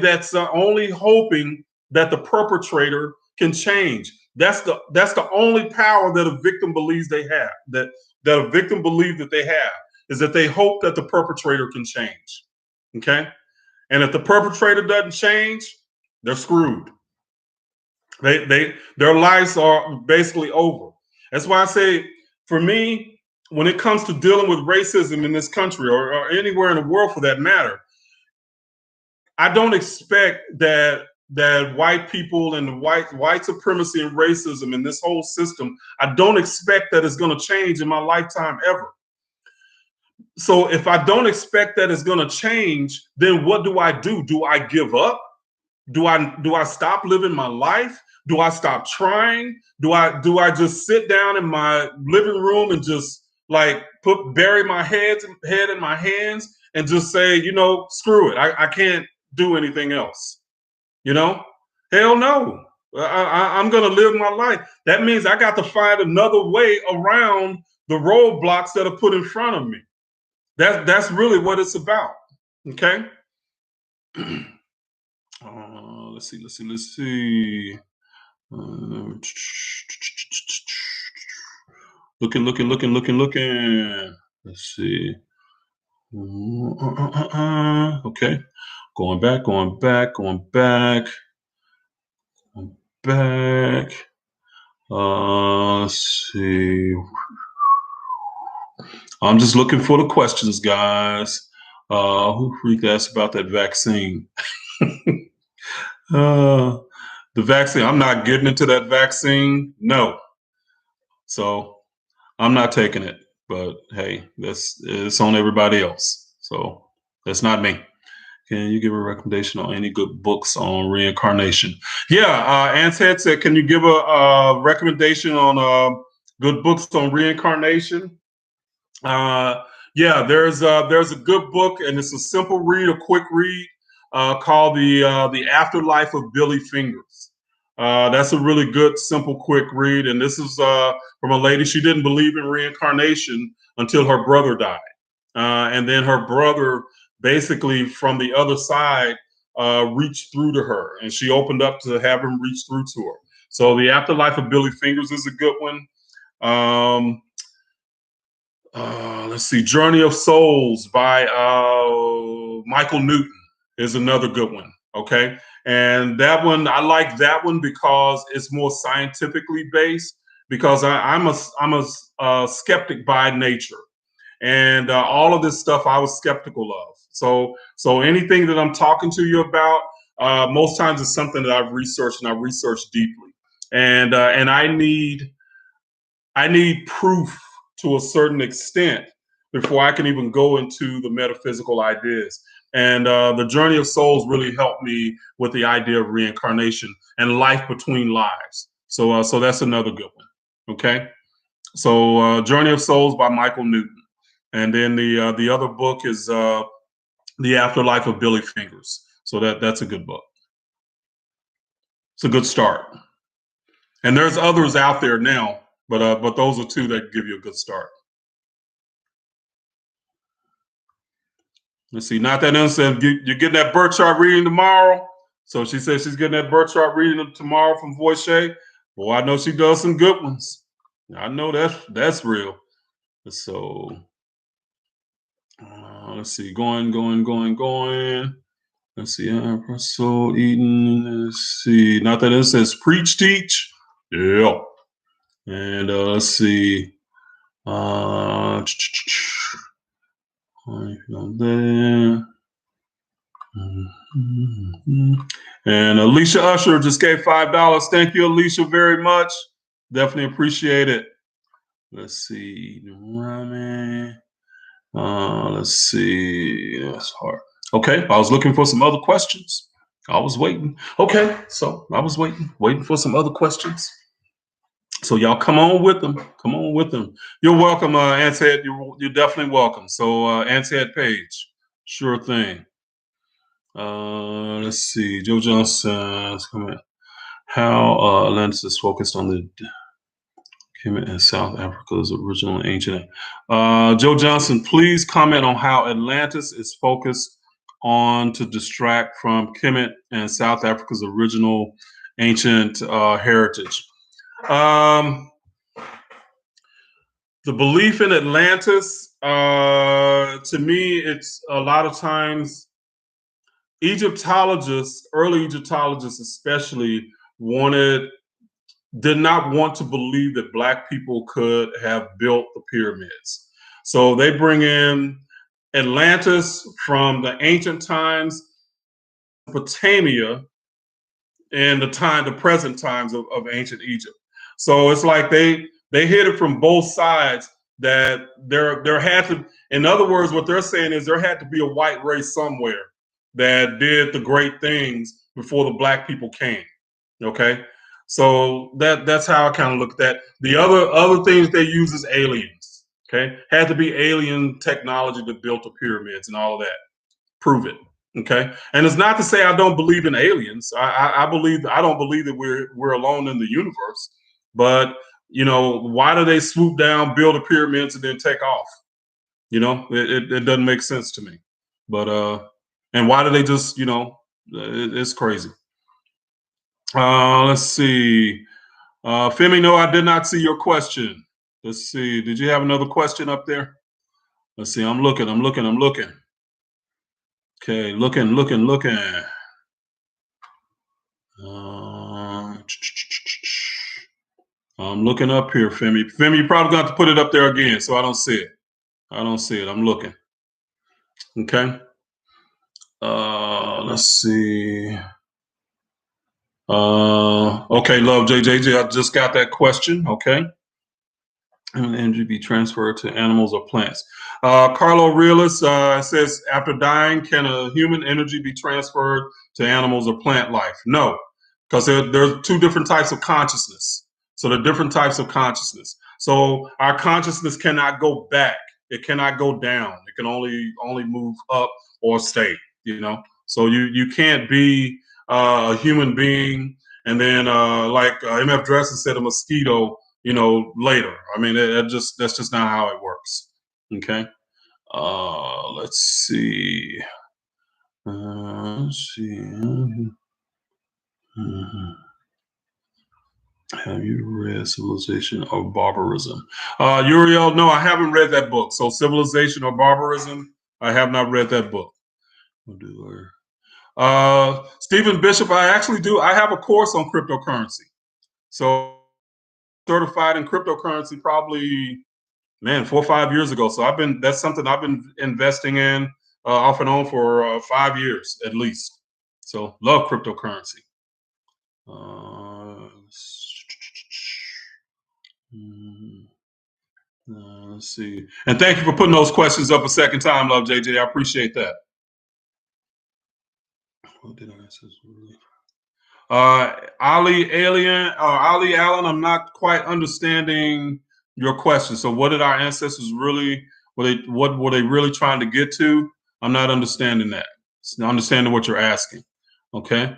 hoping that the perpetrator can change. That's the only power that a victim believes they have, that a victim believes that they have, is that they hope that the perpetrator can change. Okay. And if the perpetrator doesn't change, they're screwed. Their lives are basically over. That's why I say, for me, when it comes to dealing with racism in this country or anywhere in the world for that matter, I don't expect that white people and the white supremacy and racism and this whole system, I don't expect that it's going to change in my lifetime ever. So if I don't expect that it's going to change, then what do I do? Do I give up? Do I stop living my life? Do I stop trying? Do I just sit down in my living room and just like bury my head in my hands and just say, screw it. I can't do anything else. Hell no. I'm gonna live my life. That means I got to find another way around the roadblocks that are put in front of me. That's really what it's about. Okay. Let's see. Looking. Let's see. Okay. Going back. Let's see. I'm just looking for the questions, guys. Who freaked asked about that vaccine? The vaccine. I'm not getting into that vaccine. No. So I'm not taking it. But hey, it's on everybody else. So that's not me. Can you give a recommendation on any good books on reincarnation? Yeah, Ant's Head said, can you give a recommendation on good books on reincarnation? Yeah, there's a good book, and it's a simple read, a quick read, called the Afterlife of Billy Fingers. That's a really good, simple, quick read, and this is from a lady. She didn't believe in reincarnation until her brother died, and then her brother, basically from the other side, reached through to her, and she opened up to have him reach through to her. So, the Afterlife of Billy Fingers is a good one. Let's see, Journey of Souls by Michael Newton is another good one. Okay, and that one, I like that one because it's more scientifically based. Because I'm a skeptic by nature, and all of this stuff I was skeptical of. So anything that I'm talking to you about, most times it's something that I've researched, and I've researched deeply, and I need proof to a certain extent before I can even go into the metaphysical ideas. And the Journey of Souls really helped me with the idea of reincarnation and life between lives. So that's another good one. Okay. So Journey of Souls by Michael Newton, and then the other book is The Afterlife of Billy Fingers. So that's a good book. It's a good start. And there's others out there now, but those are two that give you a good start. Let's see. Not that innocent. You're getting that birth chart reading tomorrow. So she says she's getting that birth chart reading tomorrow from Voche. Well, I know she does some good ones. I know that's real. So let's see. Going. Let's see. So Eden. Let's see. Not that it says preach, teach. Yeah. And let's see. There. And Alicia Usher just gave $5. Thank you, Alicia, very much. Definitely appreciate it. Let's see. Let's see. That's hard. Okay, I was looking for some other questions. I was waiting. Okay, so I was waiting for some other questions. So y'all come on with them. Come on with them. You're welcome, Ant's Head. You're definitely welcome. So Ant's Head page. Sure thing. Let's see. Joe Johnson's comment. How Atlantis is focused on the Kemet and South Africa's original ancient. Joe Johnson, please comment on how Atlantis is focused on to distract from Kemet and South Africa's original ancient heritage. The belief in Atlantis, to me, it's a lot of times Egyptologists, early Egyptologists especially, did not want to believe that Black people could have built the pyramids. So they bring in Atlantis from the ancient times Mesopotamia in the present times of ancient Egypt. So it's like they hit it from both sides. That there had to, in other words, what they're saying is there had to be a white race somewhere that did the great things before the black people came. Okay, so that's how I kind of look at that. The other things they use is aliens. Okay, had to be alien technology that built the pyramids and all of that. Prove it. Okay, and it's not to say I don't believe in aliens. I don't believe that we're alone in the universe. But why do they swoop down, build the pyramids, and then take off? It doesn't make sense to me. But and why do they just it's crazy. Let's see. Femi, no, I did not see your question. Let's see. Did you have another question up there? Let's see. I'm looking. Okay, looking. I'm looking up here, Femi. Femi, you probably got to put it up there again, so I don't see it. I'm looking. Okay. Let's see. Okay, love JJJ. I just got that question. Okay. And energy be transferred to animals or plants. Carlo Realis says, after dying, can a human energy be transferred to animals or plant life? No, because there's two different types of consciousness. So the different types of consciousness. So our consciousness cannot go back. It cannot go down. It can only move up or stay. So you can't be a human being and then like MF Dresser said, a mosquito later. I mean, that's just not how it works. Okay. Let's see. Have you read Civilization or Barbarism? Uriel, no, I haven't read that book. So Civilization or Barbarism, I have not read that book. Stephen Bishop, I actually do. I have a course on cryptocurrency. So certified in cryptocurrency probably 4 or 5 years ago. So that's something I've been investing in off and on for 5 years at least. So love cryptocurrency. Let's see. And thank you for putting those questions up a second time, love JJ. I appreciate that. What did I say? Ali Allen, I'm not quite understanding your question. So what did our ancestors really, what were they really trying to get to? I'm not understanding that. Understanding what you're asking. Okay.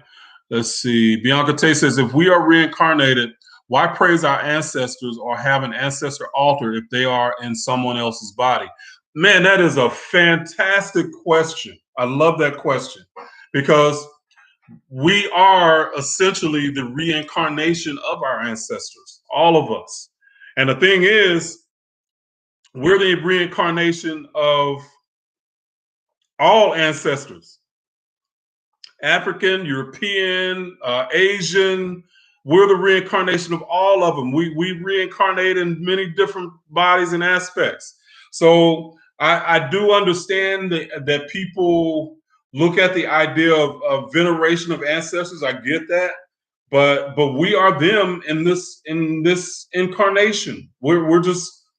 Let's see. Bianca Tay says, if we are reincarnated, why praise our ancestors or have an ancestor altar if they are in someone else's body? Man, that is a fantastic question. I love that question because we are essentially the reincarnation of our ancestors, all of us. And the thing is, we're the reincarnation of all ancestors. African, European, Asian, we're the reincarnation of all of them. We reincarnate in many different bodies and aspects. So I do understand that people look at the idea of veneration of ancestors. I get that, but we are them in this incarnation. We're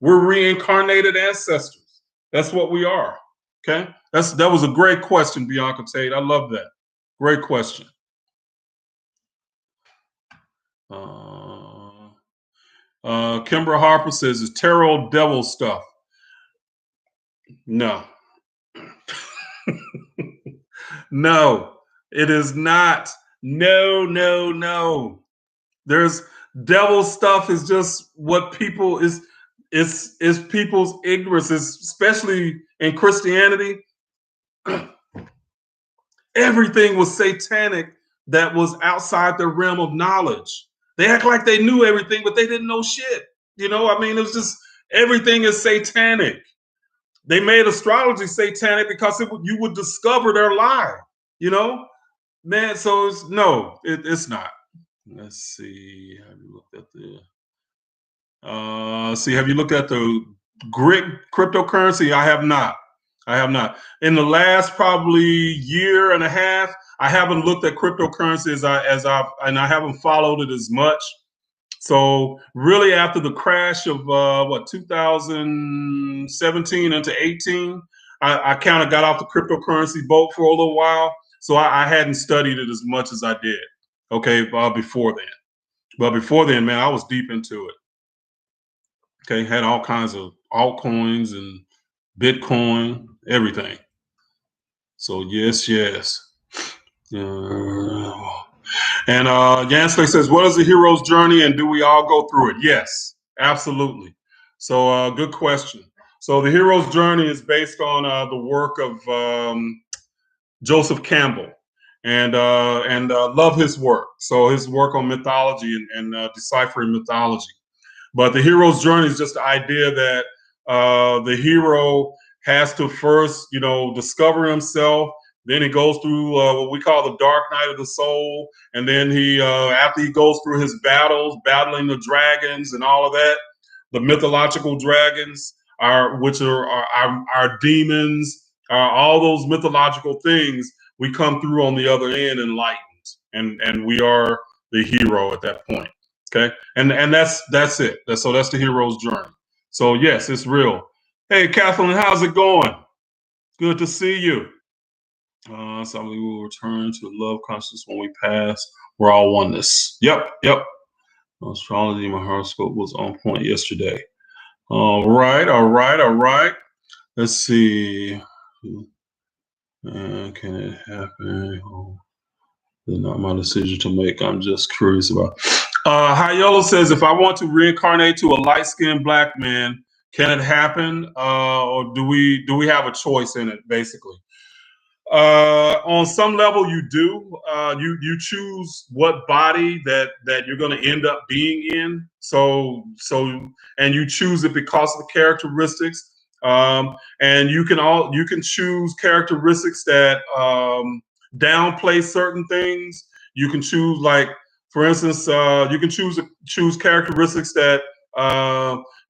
reincarnated ancestors. That's what we are. Okay, that was a great question, Bianca Tate. I love that. Great question. Kimbra Harper says, it's tarot devil stuff. No. No, it is not. No. There's devil stuff is just what people is people's ignorance, especially in Christianity. Everything was satanic that was outside their realm of knowledge. They act like they knew everything, but they didn't know shit. I mean, it was just everything is satanic. They made astrology satanic because you would discover their lie. Man. So it's not. Let's see. Have you looked at have you looked at the Greek cryptocurrency? I have not. In the last probably year and a half, I haven't looked at cryptocurrency and I haven't followed it as much. So really, after the crash of 2017 into 18, I kind of got off the cryptocurrency boat for a little while. So I hadn't studied it as much as I did. Okay, before then. But before then, man, I was deep into it. Okay, had all kinds of altcoins and Bitcoin, everything. So yes, yes. And Yansley says, "What is the hero's journey, and do we all go through it?" Yes, absolutely. So good question. So the hero's journey is based on the work of Joseph Campbell, and love his work. So his work on mythology and deciphering mythology. But the hero's journey is just the idea that the hero has to first, discover himself. Then he goes through what we call the dark night of the soul, and then after he goes through his battles, battling the dragons and all of that, the mythological dragons which are our demons, all those mythological things. We come through on the other end enlightened, and we are the hero at that point. Okay, and that's it. That's the hero's journey. So yes, it's real. Hey, Kathleen, how's it going? Good to see you. So we will return to love consciousness when we pass. We're all oneness. Yep, yep. Astrology, my horoscope was on point yesterday. All right, all right, all right. Let's see. Can it happen? Oh, it's not my decision to make. I'm just curious about. Hayolo says, if I want to reincarnate to a light-skinned black man, can it happen, or do we have a choice in it? Basically, on some level, you do. You choose what body that you're going to end up being in. And you choose it because of the characteristics. And you can choose characteristics that downplay certain things. You can choose, like, for instance, you can choose characteristics that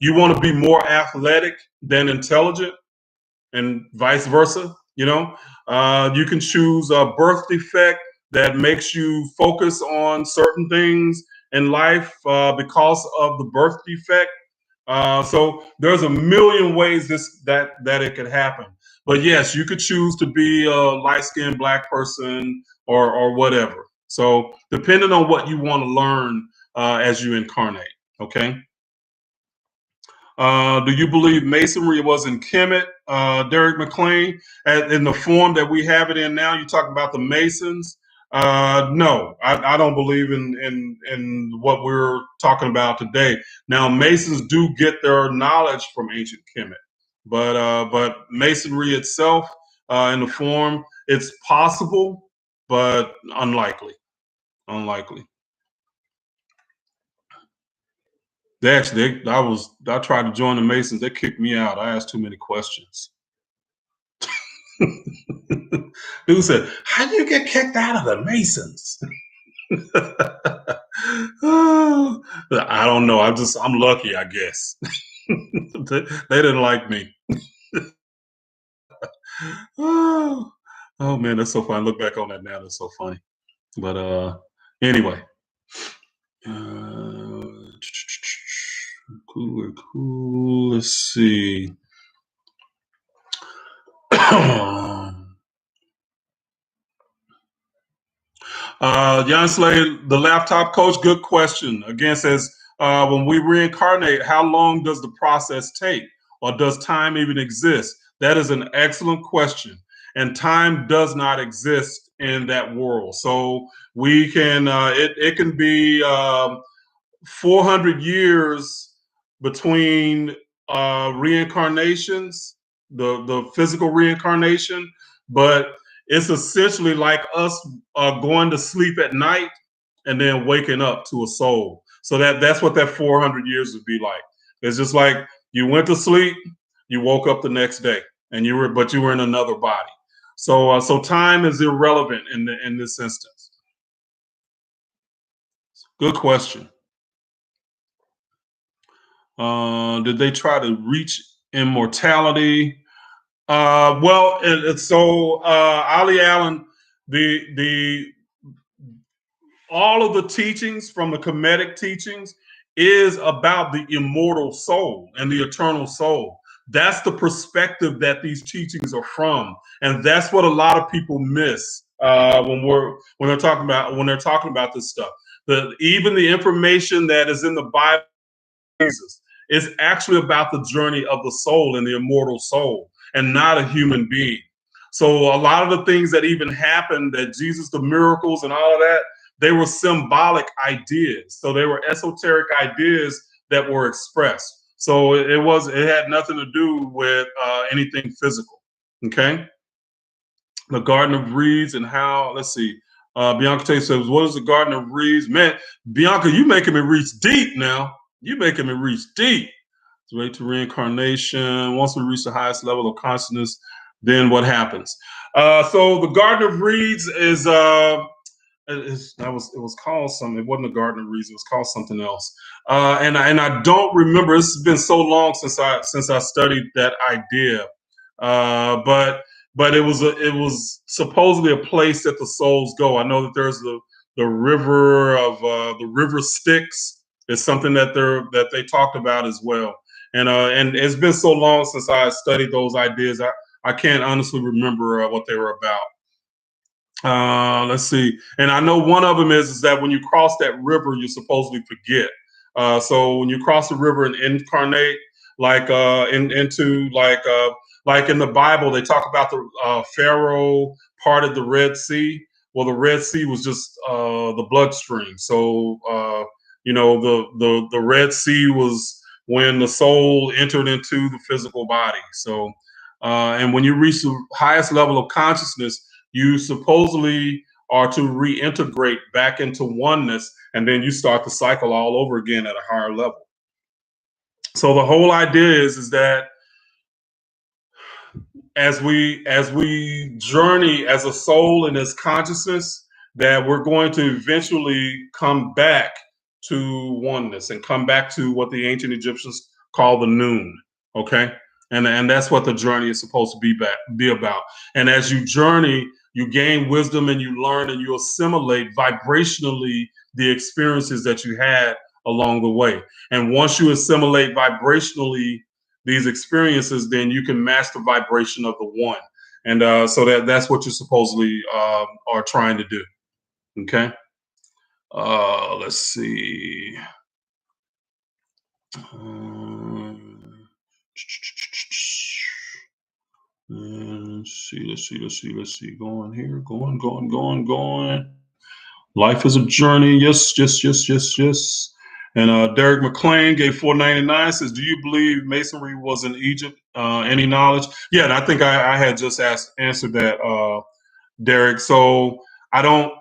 you want to be more athletic than intelligent, and vice versa. You can choose a birth defect that makes you focus on certain things in life because of the birth defect. So there's a million ways that it could happen. But yes, you could choose to be a light-skinned black person or whatever. So depending on what you want to learn as you incarnate. Okay. Do you believe Masonry was in Kemet, Derek McLean, in the form that we have it in now? You talk about the Masons. No, I don't believe in what we're talking about today. Now, Masons do get their knowledge from ancient Kemet, but Masonry itself, in the form, it's possible, but unlikely. Unlikely. I tried to join the Masons. They kicked me out. I asked too many questions. Dude said, "How do you get kicked out of the Masons?" I don't know. I'm lucky, I guess. They didn't like me. Oh man, that's so funny. Look back on that now. That's so funny. But anyway. Cool. Let's see. Jan Slay, the laptop coach, good question. Again, says, when we reincarnate, how long does the process take? Or does time even exist? That is an excellent question. And time does not exist in that world. So we can, it can be 400 years between reincarnations, the physical reincarnation, but it's essentially like us going to sleep at night and then waking up to a soul. So that's what that 400 years would be like. It's just like you went to sleep, you woke up the next day, and you were in another body. So time is irrelevant in this instance. Good question. Did they try to reach immortality? Ali Allen, the all of the teachings from the Kemetic teachings is about the immortal soul and the eternal soul. That's the perspective that these teachings are from, and that's what a lot of people miss when they're talking about this stuff. Even the information that is in the Bible, Jesus, is actually about the journey of the soul and the immortal soul, and not a human being. So a lot of the things that even happened, that Jesus, the miracles and all of that, they were symbolic ideas. So they were esoteric ideas that were expressed. So it had nothing to do with anything physical. Okay. The Garden of Reeds and how, let's see, Bianca Tate says, what is the Garden of Reeds? Man, Bianca, you making me reach deep now. You making me reach deep. It's right to reincarnation. Once we reach the highest level of consciousness, then what happens? So the Garden of Reeds is it was called something. It wasn't a Garden of Reeds. It was called something else. And I don't remember. This has been so long since I studied that idea. But it was supposedly a place that the souls go. I know that there's the river of the river Styx is something that they talked about as well. And it's been so long since I studied those ideas. I can't honestly remember what they were about. Let's see. And I know one of them is that when you cross that river, you supposedly forget. So when you cross the river and incarnate, like into like in the Bible, they talk about the Pharaoh parted the Red Sea. Well, the Red Sea was just the bloodstream. So the Red Sea was when the soul entered into the physical body. So and when you reach the highest level of consciousness, you supposedly are to reintegrate back into oneness, and then you start the cycle all over again at a higher level. So the whole idea is that as we journey as a soul and as consciousness, that we're going to eventually come back to oneness and come back to what the ancient Egyptians call the noon. Okay. And that's what the journey is supposed to be about. And as you journey, you gain wisdom and you learn and you assimilate vibrationally the experiences that you had along the way. And once you assimilate vibrationally these experiences, then you can match the vibration of the one. And so that's what you supposedly are trying to do. Okay. Let's see. Let's see. Going here, going. Life is a journey. Yes. And Derek McLean gave $4.99. Says, "Do you believe Masonry was in Egypt? Any knowledge?" Yeah, and I think I had just answered that, Derek. So I don't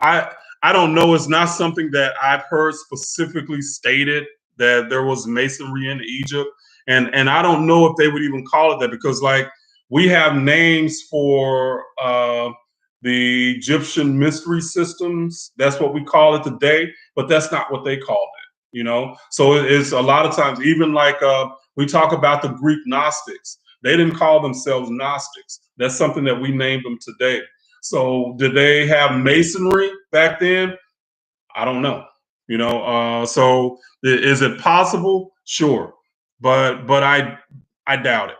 know. It's not something that I've heard specifically stated that there was Masonry in Egypt, and I don't know if they would even call it that, because like we have names for the Egyptian mystery systems. That's what we call it today, but that's not what they called it. So it's a lot of times, even like we talk about the Greek Gnostics. They didn't call themselves Gnostics. That's something that we named them today. So did they have Masonry back then? I don't know. So is it possible? Sure, but I doubt it.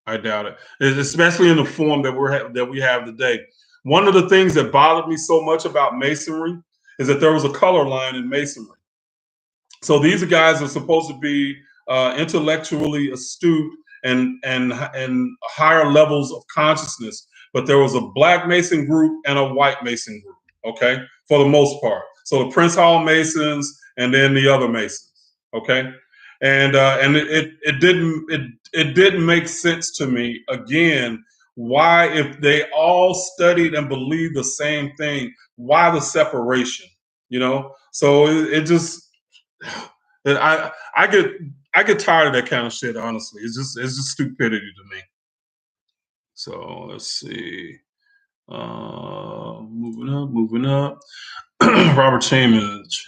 I doubt it, especially in the form that we have today. One of the things that bothered me so much about Masonry is that there was a color line in Masonry. So these guys are supposed to be intellectually astute and higher levels of consciousness, but there was a Black Mason group and a White Mason group. Okay, for the most part. So the Prince Hall Masons and then the other Masons. Okay, and it didn't make sense to me again. Why, if they all studied and believed the same thing, why the separation? So it just I get tired of that kind of shit. Honestly, it's just stupidity to me. So let's see. Moving up. Robert Chambers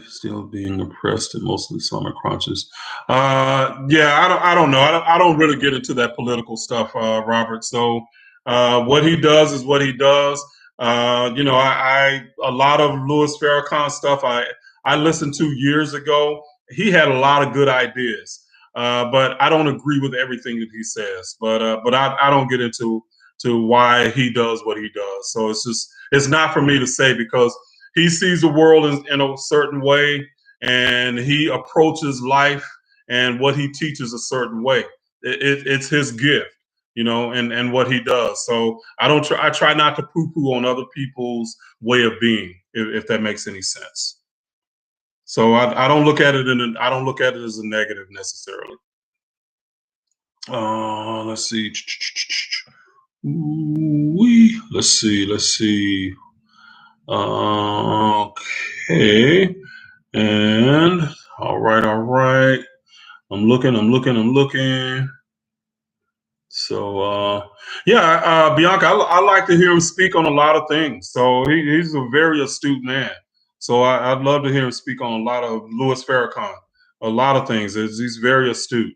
still being oppressed, and most of the summer crunches. Yeah, I don't know. I don't really get into that political stuff, Robert. So What he does is what he does. A lot of Louis Farrakhan stuff I listened to years ago. He had a lot of good ideas, but I don't agree with everything that he says. But I don't get into why he does what he does. So it's not for me to say, because he sees the world in a certain way, and he approaches life and what he teaches a certain way. It's his gift, and what he does. So I try not to poo-poo on other people's way of being, if that makes any sense. So I don't look at it I don't look at it as a negative necessarily. Let's see. Let's see. Let's see. Okay. And all right, all right. I'm looking. So yeah, Bianca, I like to hear him speak on a lot of things. So he's a very astute man. So I'd love to hear him speak on a lot of Louis Farrakhan, a lot of things. He's very astute.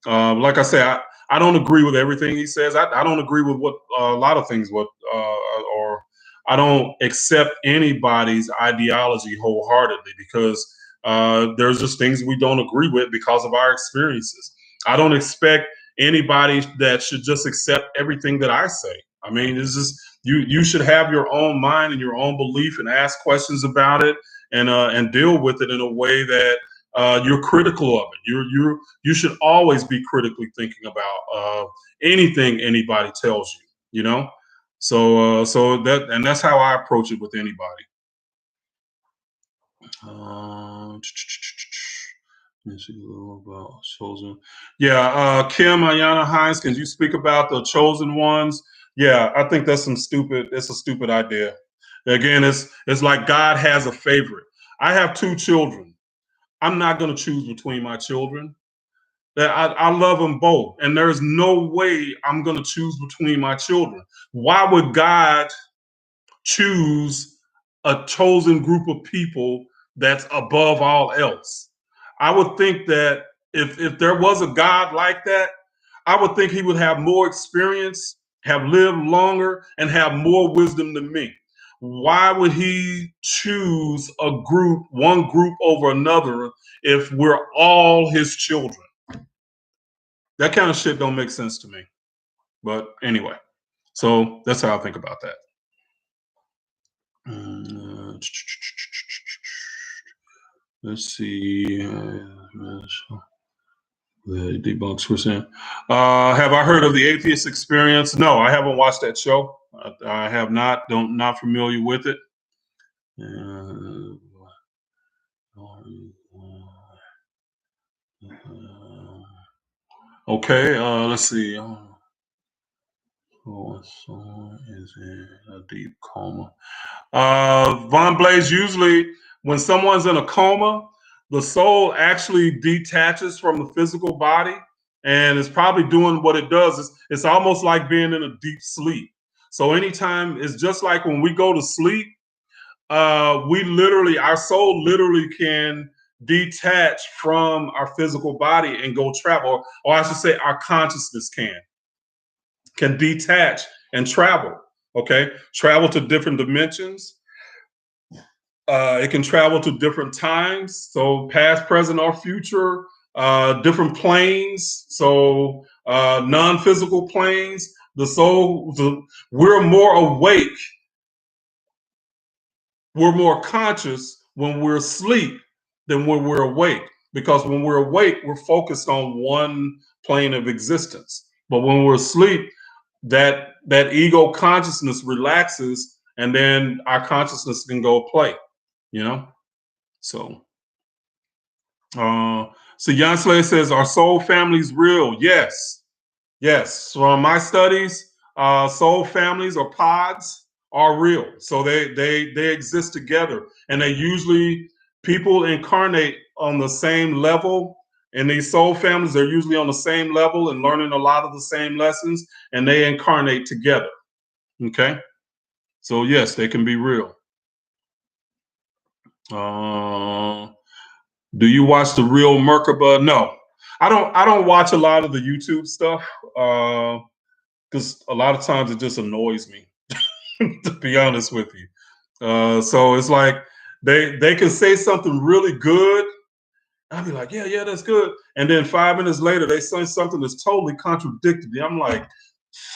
Like I say, I don't agree with everything he says. I don't agree with what a lot of things. Or I don't accept anybody's ideology wholeheartedly, because there's just things we don't agree with because of our experiences. I don't expect anybody that should just accept everything that I say. I mean, it's just you should have your own mind and your own belief, and ask questions about it, and deal with it in a way that you're critical of it. You should always be critically thinking about anything anybody tells you. You know, that's how I approach it with anybody. Let's see a little about chosen. Yeah, Kim Ayana Hines, can you speak about the chosen ones? Yeah, I think that's some stupid. It's a stupid idea. Again, it's like God has a favorite. I have two children. I'm not going to choose between my children. That I love them both, and there's no way I'm going to choose between my children. Why would God choose a chosen group of people that's above all else? I would think that if there was a God like that, I would think he would have more experience, have lived longer, and have more wisdom than me. Why would he choose one group over another, if we're all his children? That kind of shit don't make sense to me. But anyway, so that's how I think about that. Let's see. The debunks were saying. Have I heard of the Atheist Experience? No, I haven't watched that show. I have not. Not familiar with it. Okay. Let's see. Someone is in a deep coma. Von Blaze, usually when someone's in a coma, the soul actually detaches from the physical body, and it's probably doing what it does. It's almost like being in a deep sleep. So anytime, it's just like when we go to sleep, our soul literally can detach from our physical body and go travel, or I should say our consciousness can detach and travel. Okay, travel to different dimensions. It can travel to different times, so past, present, or future. Different planes, so non-physical planes. We're more awake. We're more conscious when we're asleep than when we're awake, because when we're awake, we're focused on one plane of existence. But when we're asleep, that ego consciousness relaxes, and then our consciousness can go play, you know. So so Jan Slay says, are soul families real? Yes, from my studies, soul families or pods are real. So they exist together, and they usually, people incarnate on the same level. And these soul families are usually on the same level and learning a lot of the same lessons, and they incarnate together. Okay, so yes, they can be real. Do you watch the real Merkaba? No, I don't. I don't watch a lot of the YouTube stuff. because a lot of times it just annoys me, to be honest with you. So it's like they can say something really good. I'll be like, yeah, that's good. And then 5 minutes later, they say something that's totally contradicted me. I'm like,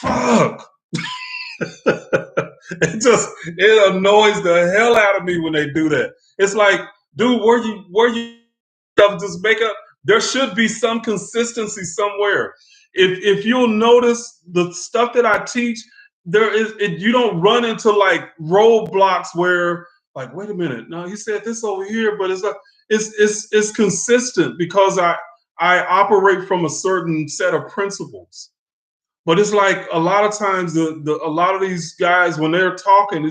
fuck. It annoys the hell out of me when they do that. It's like, dude, where you just make up. There should be some consistency somewhere. If you'll notice the stuff that I teach, you don't run into like roadblocks where like, wait a minute, no, he said this over here, but it's like it's consistent because I operate from a certain set of principles. But it's like a lot of times a lot of these guys when they're talking,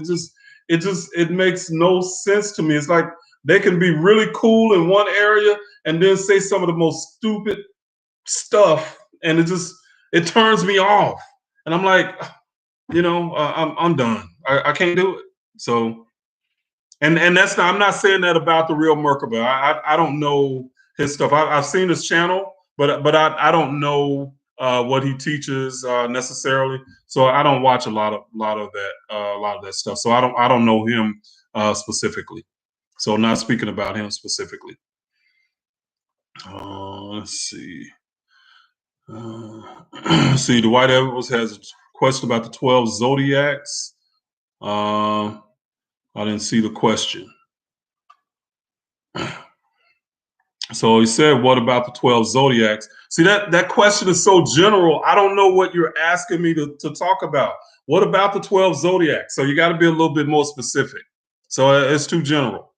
it makes no sense to me. It's like they can be really cool in one area and then say some of the most stupid stuff, and it turns me off. And I'm like, I'm done. I can't do it. So and that's not, I'm not saying that about the real Merkaba. I don't know his stuff. I've seen his channel, but I don't know what he teaches necessarily. So I don't watch a lot of that stuff. So I don't know him specifically. So not speaking about him specifically. Let's see. See, Dwight Edwards has a question about the 12 zodiacs. I didn't see the question. So he said, what about the 12 zodiacs? See, that question is so general. I don't know what you're asking me to talk about. What about the 12 zodiacs? So you got to be a little bit more specific. So it's too general.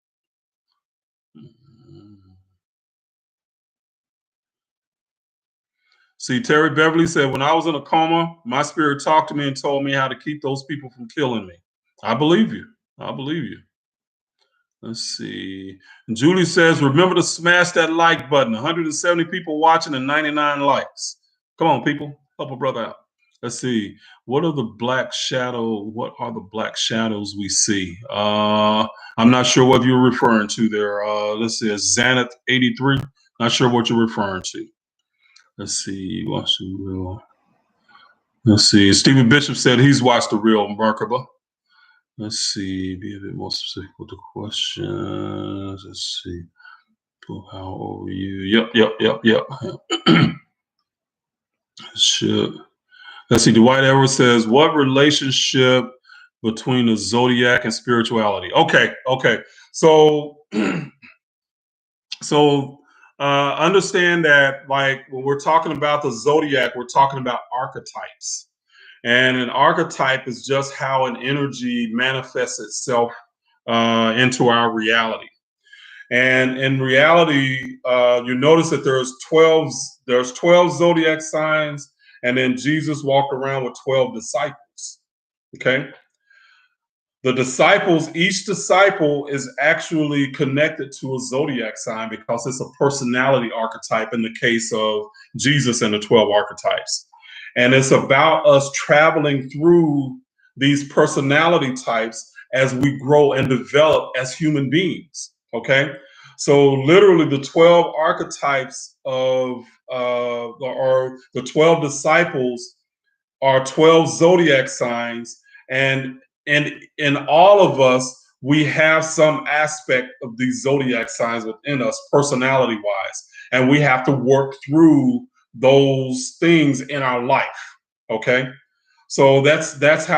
See, Terry Beverly said, when I was in a coma, my spirit talked to me and told me how to keep those people from killing me. I believe you. I believe you. Let's see. And Julie says, remember to smash that like button. 170 people watching and 99 likes. Come on, people. Help a brother out. Let's see. What are the black shadows we see? I'm not sure what you're referring to there. Let's see. Xanath 83. Not sure what you're referring to. Let's see. Watch the real. Let's see. Stephen Bishop said he's watched the real Merkaba. Let's see. Be a bit more specific with the questions. Let's see. How old are you? Yep. Should. Let's see. Dwight Edwards says, what relationship between the zodiac and spirituality? Okay. So, understand that, like, when we're talking about the zodiac, we're talking about archetypes. And an archetype is just how an energy manifests itself into our reality. And in reality, you notice that there's 12 zodiac signs, and then Jesus walked around with 12 disciples. Okay. Each disciple is actually connected to a zodiac sign because it's a personality archetype in the case of Jesus and the 12 archetypes. And it's about us traveling through these personality types as we grow and develop as human beings. Okay. So literally the 12 archetypes or the 12 disciples are 12 zodiac signs. And in all of us, we have some aspect of these zodiac signs within us, personality wise, and we have to work through those things in our life. Okay, so that's that's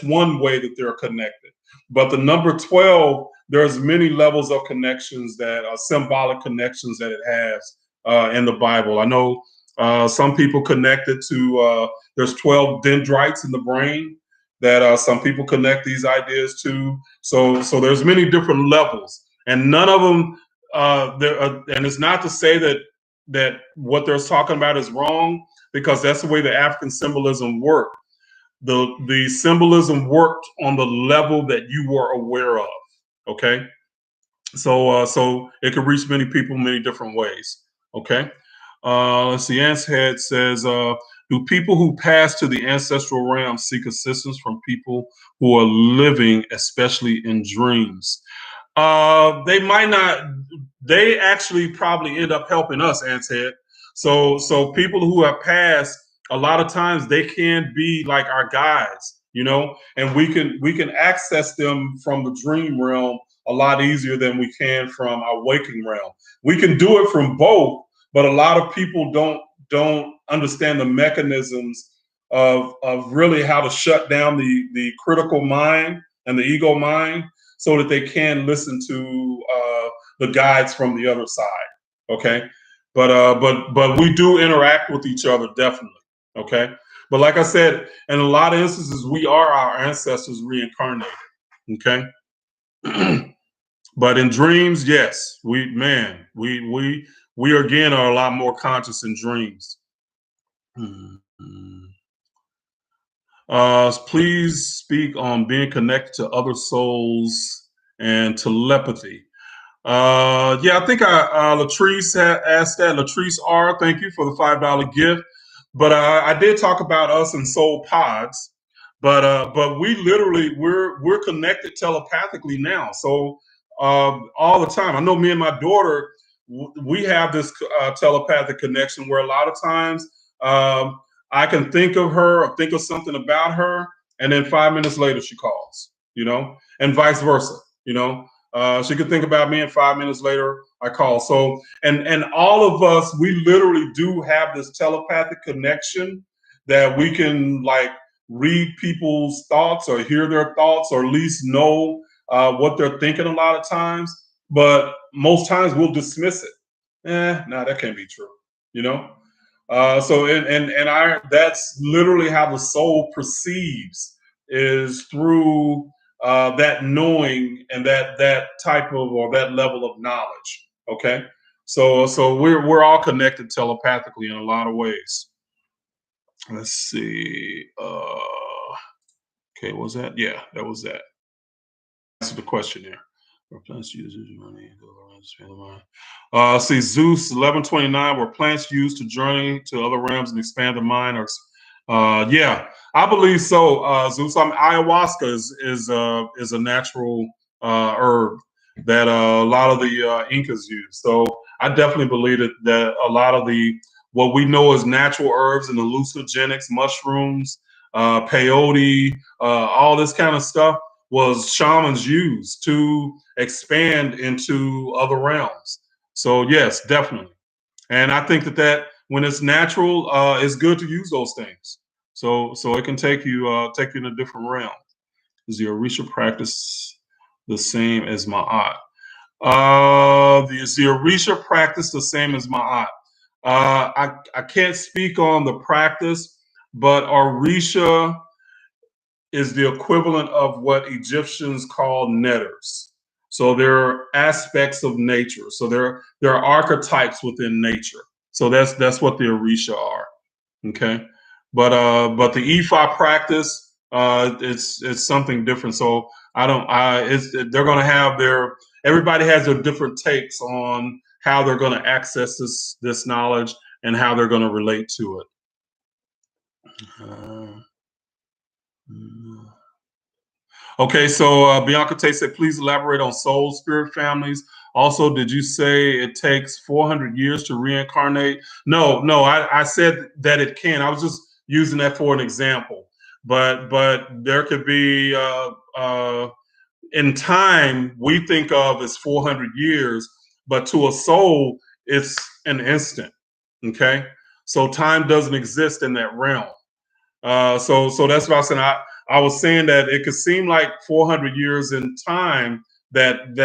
one way that they're connected. But the number 12, there's many levels of connections that are symbolic connections that it has in the Bible. I know some people connect it to there's 12 dendrites in the brain that some people connect these ideas to. So there's many different levels, and none of them. And it's not to say that what they're talking about is wrong, because that's the way the African symbolism worked. The symbolism worked on the level that you were aware of. Okay, so it could reach many people many different ways. Okay, let's see. Ant's Head says, do people who pass to the ancestral realm seek assistance from people who are living, especially in dreams? They might not. They actually probably end up helping us, Ant's Head. So people who have passed, a lot of times they can be like our guides, and we can access them from the dream realm a lot easier than we can from our waking realm. We can do it from both, but a lot of people don't understand the mechanisms of really how to shut down the critical mind and the ego mind so that they can listen to the guides from the other side. Okay, but we do interact with each other, definitely. Okay, but like I said, in a lot of instances, we are our ancestors reincarnated. Okay. But in dreams, yes, we again are a lot more conscious in dreams. Mhm. Please speak on being connected to other souls and telepathy. Yeah, I think Latrice asked that. Latrice R, thank you for the $5 gift. But I did talk about us and soul pods. But we literally we're connected telepathically now. So all the time. I know me and my daughter, we have this telepathic connection where a lot of times I can think of her or think of something about her, and then 5 minutes later she calls. And vice versa. She could think about me, and 5 minutes later I call. So, and all of us, we literally do have this telepathic connection that we can like read people's thoughts or hear their thoughts or at least know what they're thinking a lot of times. But most times we'll dismiss it. No, that can't be true. You know. So and our that's literally how the soul perceives is through that knowing and that type of or that level of knowledge. Okay, so we're all connected telepathically in a lot of ways. Let's see. Okay, what was that? Yeah, that was that. Answer the question there. Where plants users money see Zeus 1129. Were plants used to journey to other realms and expand the mind? Or yeah, I believe so. Zeus. Ayahuasca is a natural herb that a lot of the Incas use. So I definitely believe that a lot of the what we know as natural herbs and hallucinogenics, mushrooms, peyote, all this kind of stuff was shamans used to expand into other realms. So yes, definitely. And I think that when it's natural, it's good to use those things. So it can take you in a different realm. Is the Orisha practice the same as Ma'at? Is the Orisha practice the same as Ma'at? I can't speak on the practice, but Orisha is the equivalent of what Egyptians call netters. So there are aspects of nature. So there are archetypes within nature. So that's what the Orisha are. Okay, but the Ifa practice, it's something different. So I don't. They're going to have everybody has their different takes on how they're going to access this knowledge and how they're going to relate to it. Okay, so Bianca Tate said, please elaborate on soul spirit families. Also, did you say it takes 400 years to reincarnate? No, I said that it can. I was just using that for an example. But there could be, in time, we think of as 400 years, but to a soul, it's an instant. Okay? So time doesn't exist in that realm. So that's what I was saying. I was saying that it could seem like 400 years in time that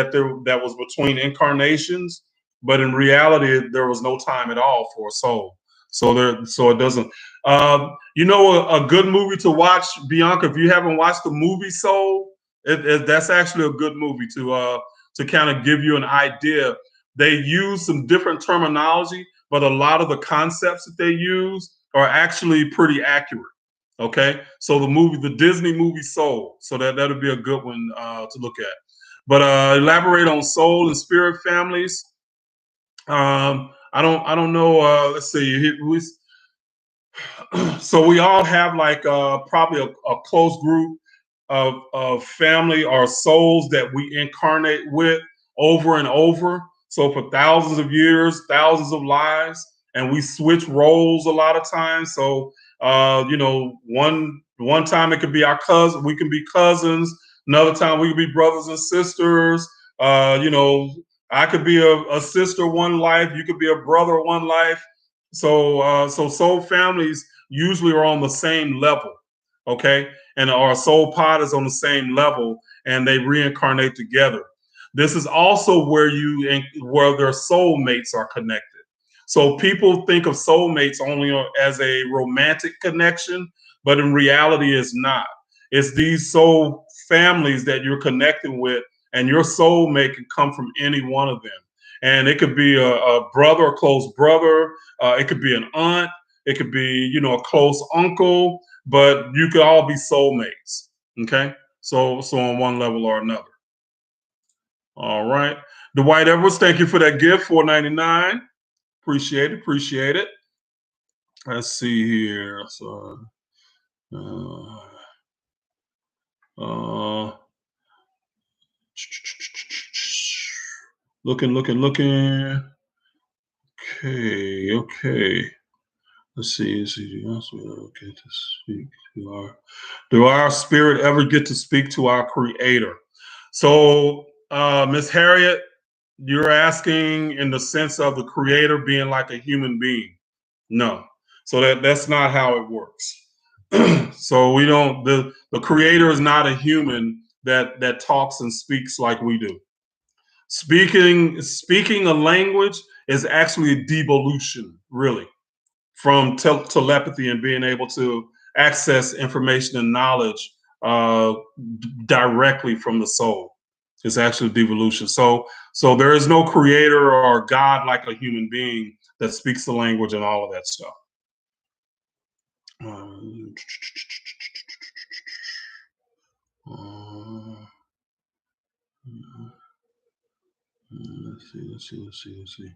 was between incarnations, but in reality there was no time at all for a soul. So it doesn't. A good movie to watch, Bianca. If you haven't watched the movie Soul, that's actually a good movie to kind of give you an idea. They use some different terminology, but a lot of the concepts that they use are actually pretty accurate. Okay, so the Disney movie Soul. So that'll be a good one to look at. But elaborate on soul and spirit families. I don't know. Let's see. So we all have like probably a close group of family or souls that we incarnate with over and over. So for thousands of years, thousands of lives, and we switch roles a lot of times. So You know, one time it could be our cousin. We can be cousins. Another time we could be brothers and sisters. You know, I could be a sister one life. You could be a brother one life. So soul families usually are on the same level, okay? And our soul pod is on the same level, and they reincarnate together. This is also where their soulmates are connected. So people think of soulmates only as a romantic connection, but in reality, it's not. It's these soul families that you're connecting with, and your soulmate can come from any one of them. And it could be a brother, a close brother. It could be an aunt. It could be, you know, a close uncle. But you could all be soulmates. Okay, so on one level or another. All right, Dwight Edwards, thank you for that gift, $4.99. Appreciate it. Appreciate it. Let's see here. So, uh, looking. Okay, okay. Let's see. Okay, to speak to our. Do our spirit ever get to speak to our Creator? So, Miss Harriet, you're asking in the sense of the Creator being like a human being. No. So that's not how it works. So we don't the creator is not a human that talks and speaks like we do. Speaking a language is actually a devolution, really, from telepathy and being able to access information and knowledge directly from the soul. It's actually devolution. So there is no creator or God like a human being that speaks the language and all of that stuff. Let's see.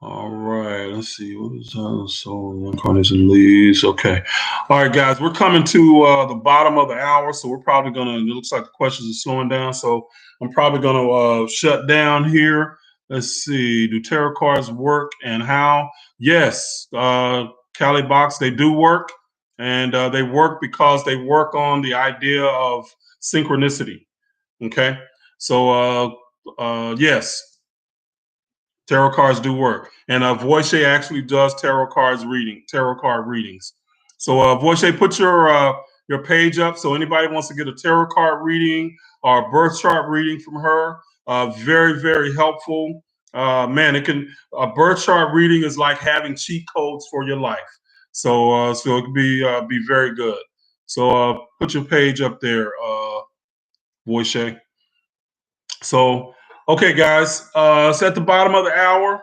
All right, let's see. What is soul incarnation leads? Okay. All right, guys, we're coming to the bottom of the hour, so we're probably gonna. It looks like the questions are slowing down, so I'm probably gonna shut down here. Let's see. Do tarot cards work and how? Yes, Cali Box, they do work, and they work because they work on the idea of synchronicity. Okay, so yes, tarot cards do work, and Voche actually does tarot card readings. So Voche, put your page up so anybody wants to get a tarot card reading or a birth chart reading from her. Very helpful. Man, a birth chart reading is like having cheat codes for your life. So it can be very good. So put your page up there, Voice. So, okay, guys, it's at the bottom of the hour.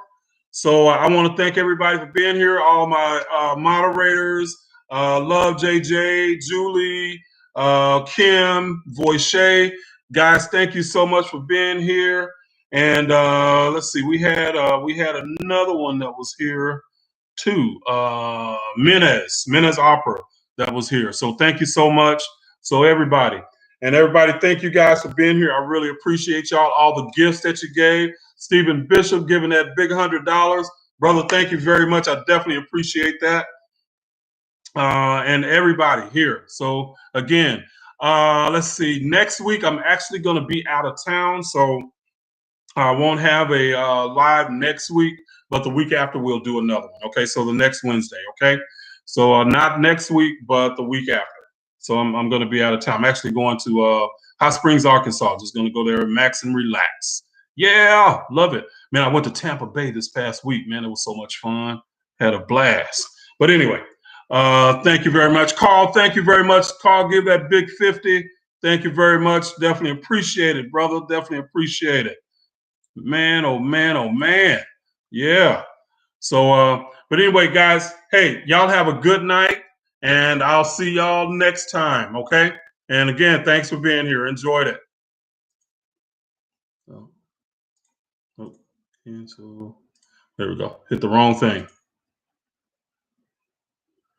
So I want to thank everybody for being here. All my moderators, Love, JJ, Julie, Kim, Voiche. Guys, thank you so much for being here. And let's see, we had another one that was here too. Menes Opera that was here. So thank you so much. So everybody, thank you guys for being here. I really appreciate y'all, all the gifts that you gave. Stephen Bishop giving that big $100. Brother, thank you very much. I definitely appreciate that. And everybody here. So again, let's see. Next week, I'm actually going to be out of town. So I won't have a live next week, but the week after we'll do another one. Okay, so the next Wednesday. Okay, so not next week, but the week after. So I'm going to be out of town. I'm actually going to Hot Springs, Arkansas. Just going to go there, max and relax. Yeah, love it, man. I went to Tampa Bay this past week. Man, it was so much fun. Had a blast. But anyway, thank you very much, Carl. Thank you very much, Carl. Give that big 50. Thank you very much. Definitely appreciate it, brother. Definitely appreciate it. Man, oh man, oh man. Yeah. So but anyway, guys, hey, y'all have a good night and I'll see y'all next time, okay? And again, thanks for being here. Enjoyed it. Cancel. There we go. Hit the wrong thing.